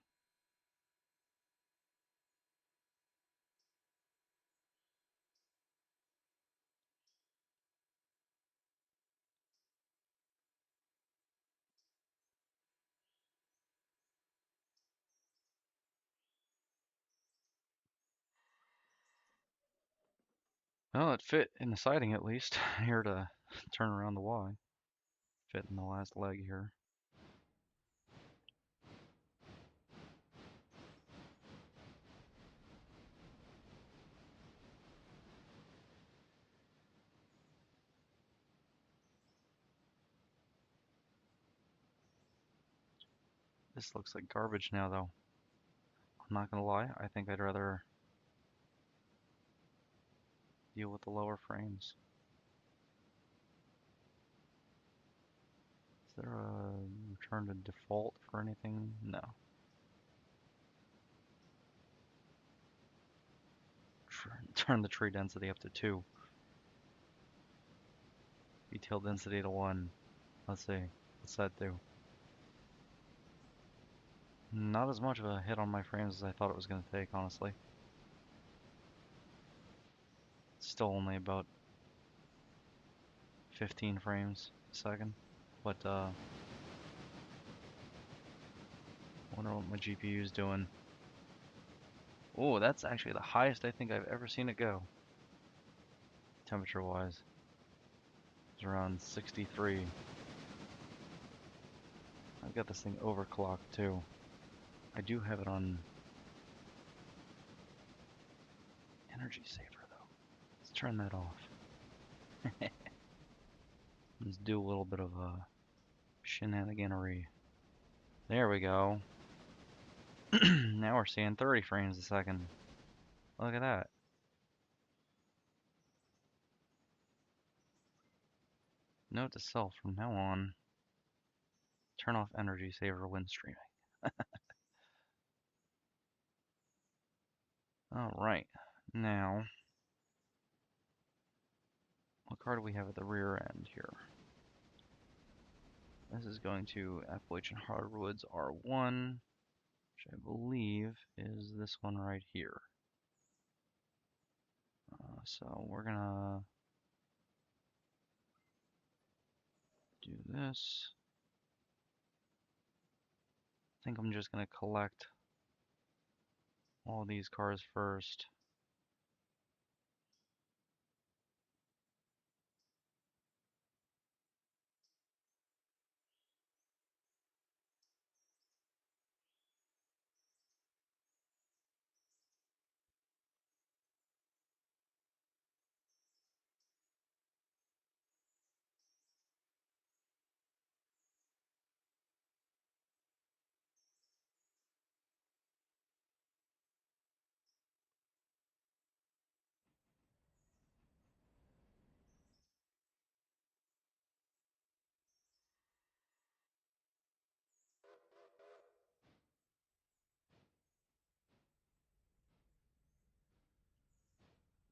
Well, it fit in the siding at least. Here to turn around the Y. Fit in the last leg here. This looks like garbage now, though. I'm not gonna lie, I think I'd rather deal with the lower frames. Is there a return to default for anything? No. Turn the tree density up to 2. Detail density to 1. Let's see. What's that do? Not as much of a hit on my frames as I thought it was going to take, honestly. Still only about 15 frames a second. But, wonder what my GPU is doing. Oh, that's actually the highest I think I've ever seen it go. Temperature-wise. It's around 63. I've got this thing overclocked too. I do have it on energy saver though. Let's turn that off. Let's do a little bit of shenaniganery. There we go. Now we're seeing 30 frames a second. Look at that. Note to self, from now on, turn off energy saver when streaming. Alright, now, what car do we have at the rear end here? This is going to Appalachian Hardwoods R1, which I believe is this one right here. So we're gonna do this. I think I'm just gonna collect all these cars first.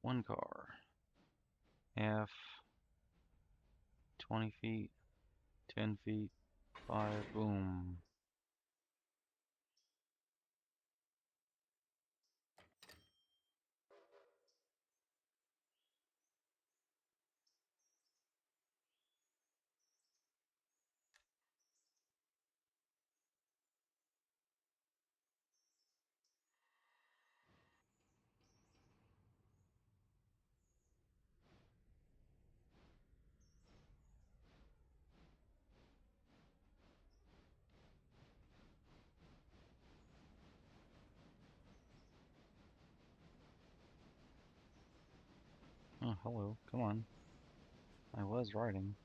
One car. F, 20 feet, 10 feet, 5, boom. hello. Come on. I was riding.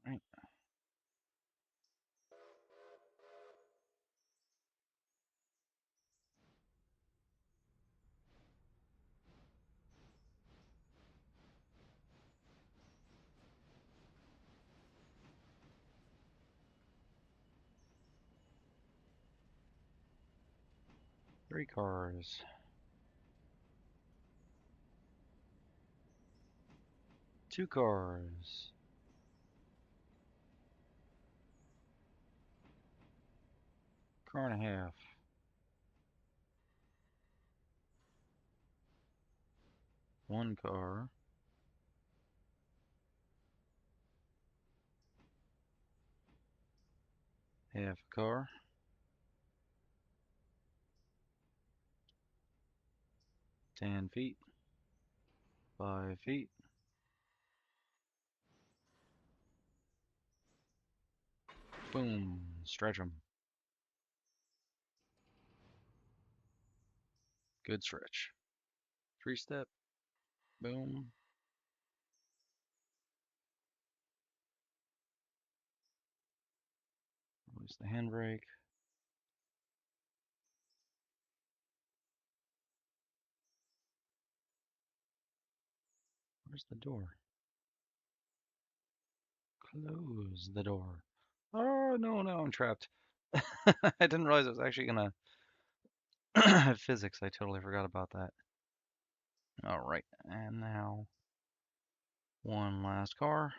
Right. 3 cars. 2 cars. Car and a half. 1 car. Half a car. 10 feet. 5 feet. Boom. Stretch them. Good stretch. 3-step. Boom. Release the handbrake. Where's the door? Close the door. Oh, no, no, I'm trapped. I didn't realize I was actually gonna have physics. I totally forgot about that. All right, and now one last car.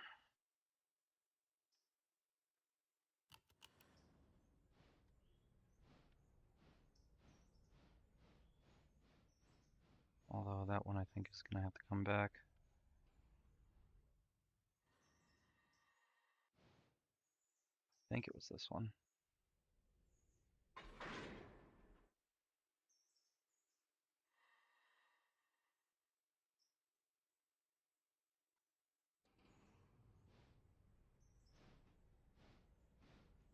Although that one I think is gonna have to come back. I think it was this one.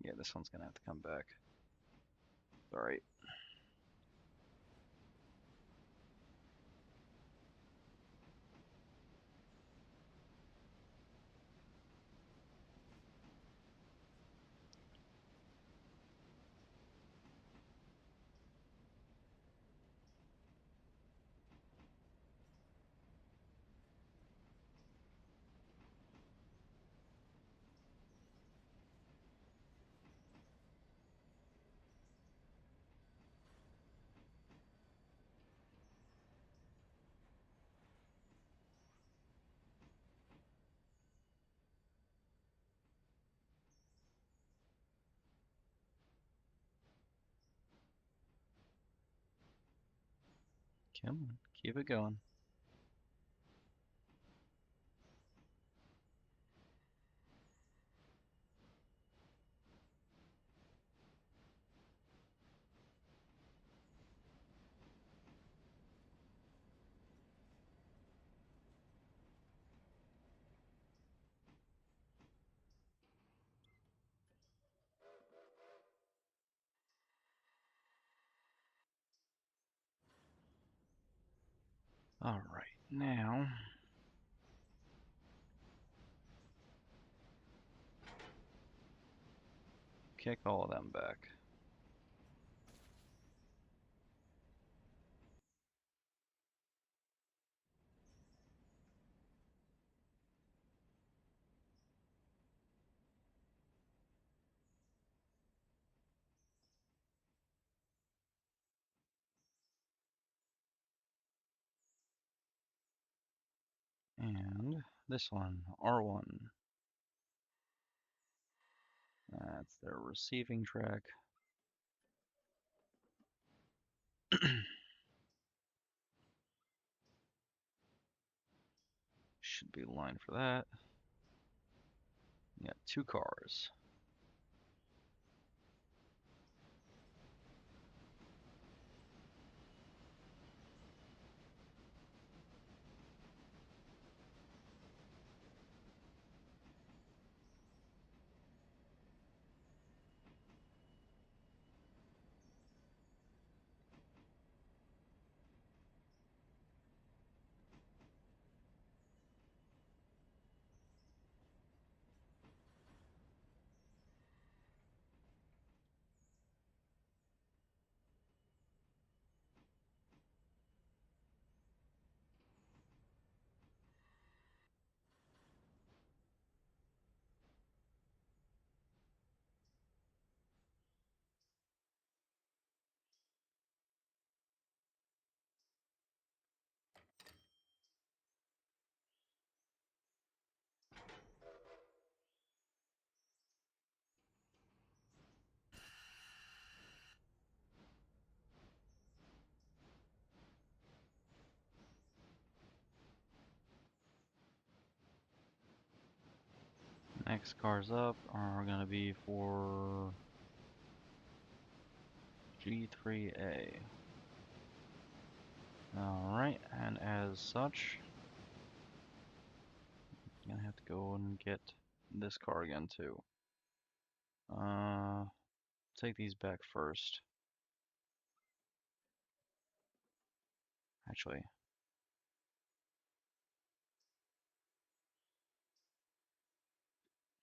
Yeah, this one's gonna have to come back. All right. Come on, keep it going. All right, now kick all of them back. And this one, R1. That's their receiving track. Should be a line for that. Got 2 cars. Next cars up are going to be for G3A. Alright, and as such, I'm going to have to go and get this car again too. Take these back first. Actually,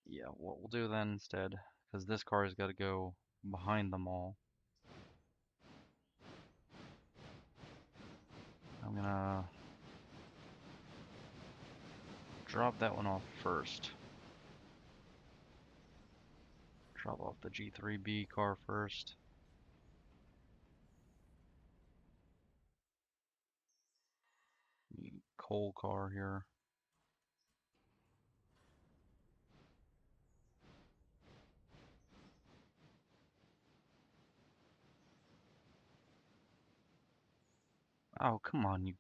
yeah, what we'll do then instead, because this car has got to go behind them all, I'm gonna drop that one off first. Drop off the G3B car first. The coal car here. Oh, come on, you.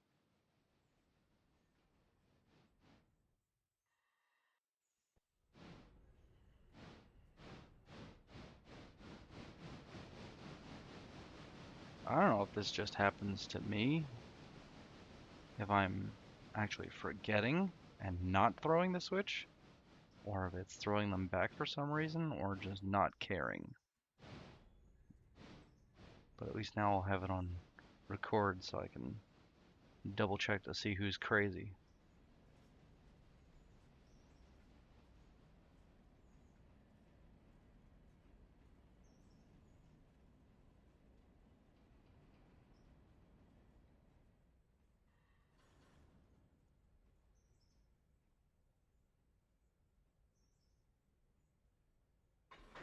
I don't know if this just happens to me, if I'm actually forgetting and not throwing the switch, or if it's throwing them back for some reason, or just not caring. But at least now I'll have it on record so I can double check to see who's crazy.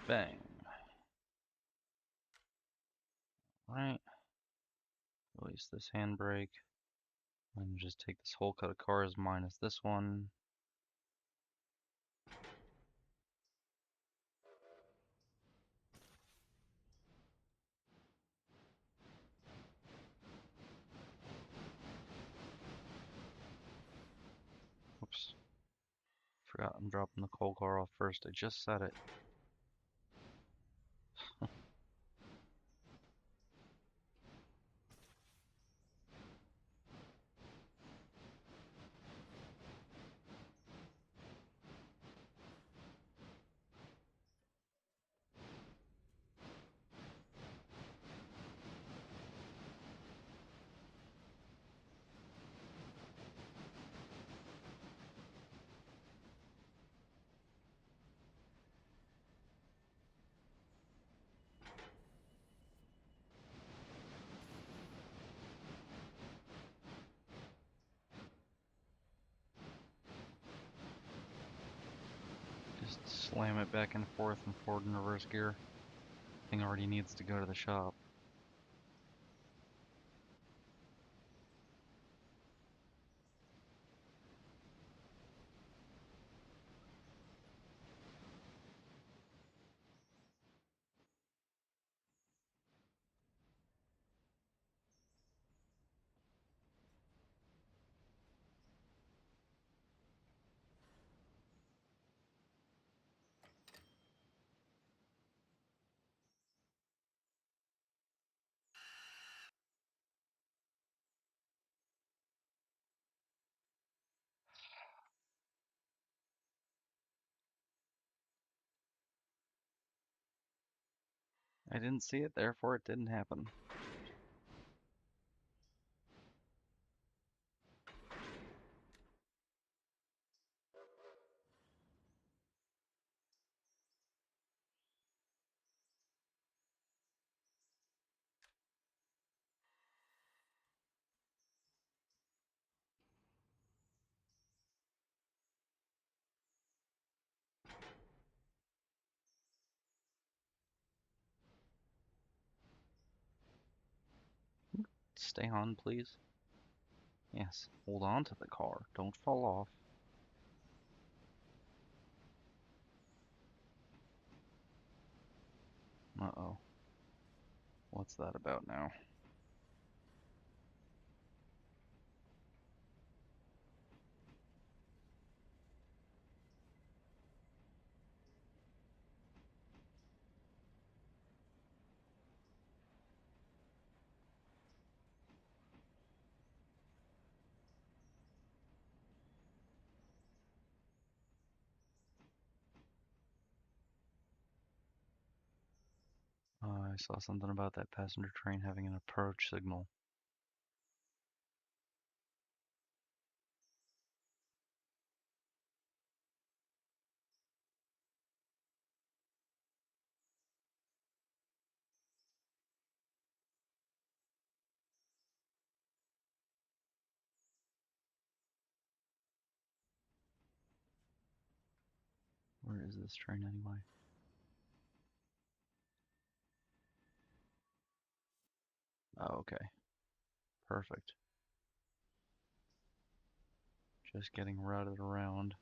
Bang. Right. Release this handbrake. And just take this whole cut of cars minus this one. Oops. Forgot I'm dropping the coal car off first. I just said it. Just slam it back and forth and forward and reverse gear. Thing already needs to go to the shop. I didn't see it, therefore it didn't happen. Stay on, please. Yes, hold on to the car. Don't fall off. Uh-oh. What's that about now? I saw something about that passenger train having an approach signal. Where is this train anyway? Oh, okay. Perfect. Just getting routed around.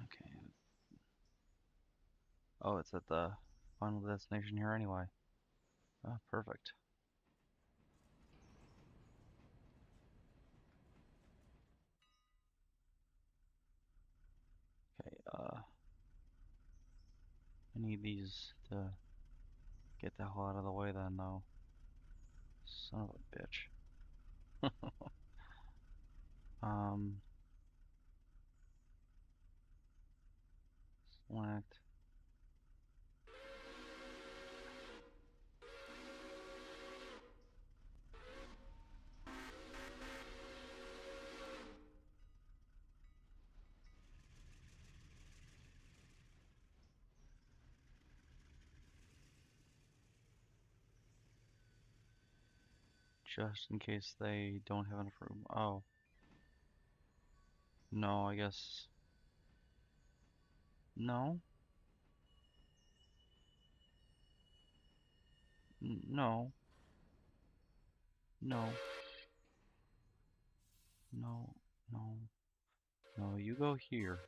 Okay. Oh, it's at the final destination here anyway. Oh, perfect. Okay, I need these to get the hell out of the way then, though. Son of a bitch. Um, select. Just in case they don't have enough room. Oh, no, I guess. No, no, no, no, no, no, you go here.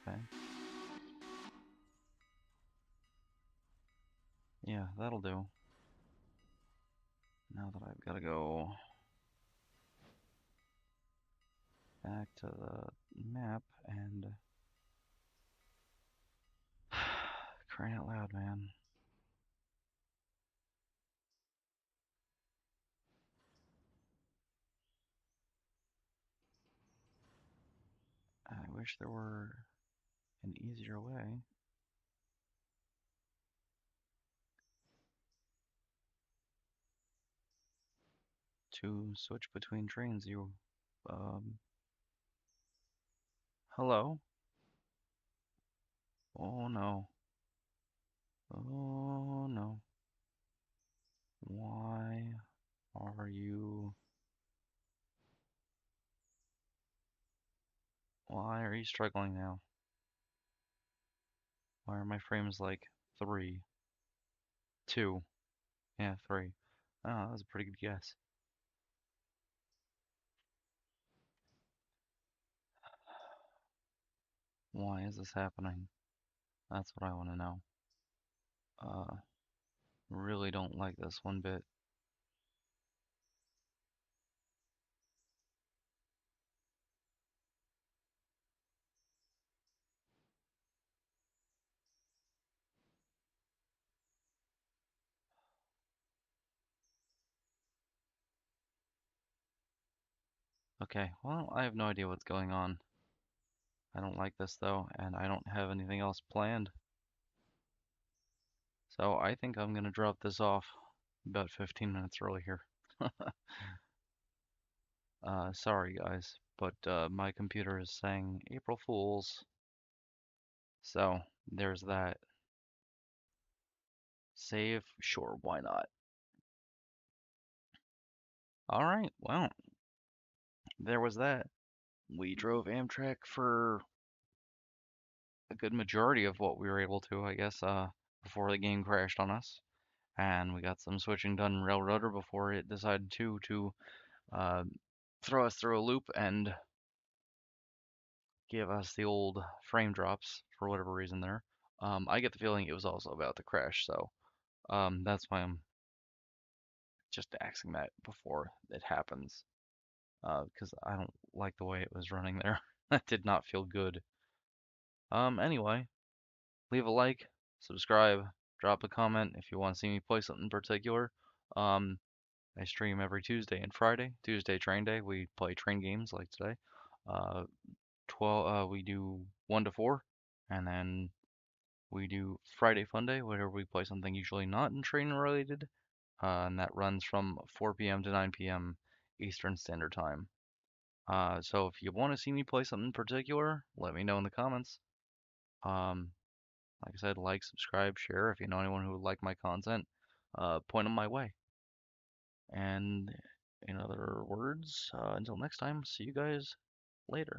Okay. Yeah, that'll do. Now that I've got to go back to the map and crying out loud, man. I wish there were an easier way to switch between trains. Um, hello? Oh no. Oh no. Why are you, why are you struggling now? Why are my frames like 3, 2? Yeah, 3. Oh, that was a pretty good guess. Why is this happening? That's what I want to know. Uh, really don't like this one bit. Okay, well, I have no idea what's going on. I don't like this though, and I don't have anything else planned. So I think I'm gonna drop this off about 15 minutes early here. Sorry guys, but my computer is saying April Fools. So there's that. Save? Sure, why not? Alright, well, there was that. We drove Amtrak for a good majority of what we were able to, I guess, before the game crashed on us. And we got some switching done in Railroader before it decided to uh, throw us through a loop and give us the old frame drops for whatever reason there. I get the feeling it was also about to crash, so that's why I'm just axing that before it happens, because I don't like the way it was running there. That did not feel good. Anyway, leave a like, subscribe, drop a comment if you want to see me play something in particular. Um, I stream every Tuesday and Friday. Tuesday train day, we play train games like today. Uh, 12, we do 1 to 4, and then we do Friday Fun Day, where we play something usually not in train related, and that runs from 4 p.m. to 9 p.m. Eastern Standard Time. So if you want to see me play something in particular, let me know in the comments. Um, like I said, like, subscribe, share. If you know anyone who would like my content, point them my way. And in other words, until next time, see you guys later.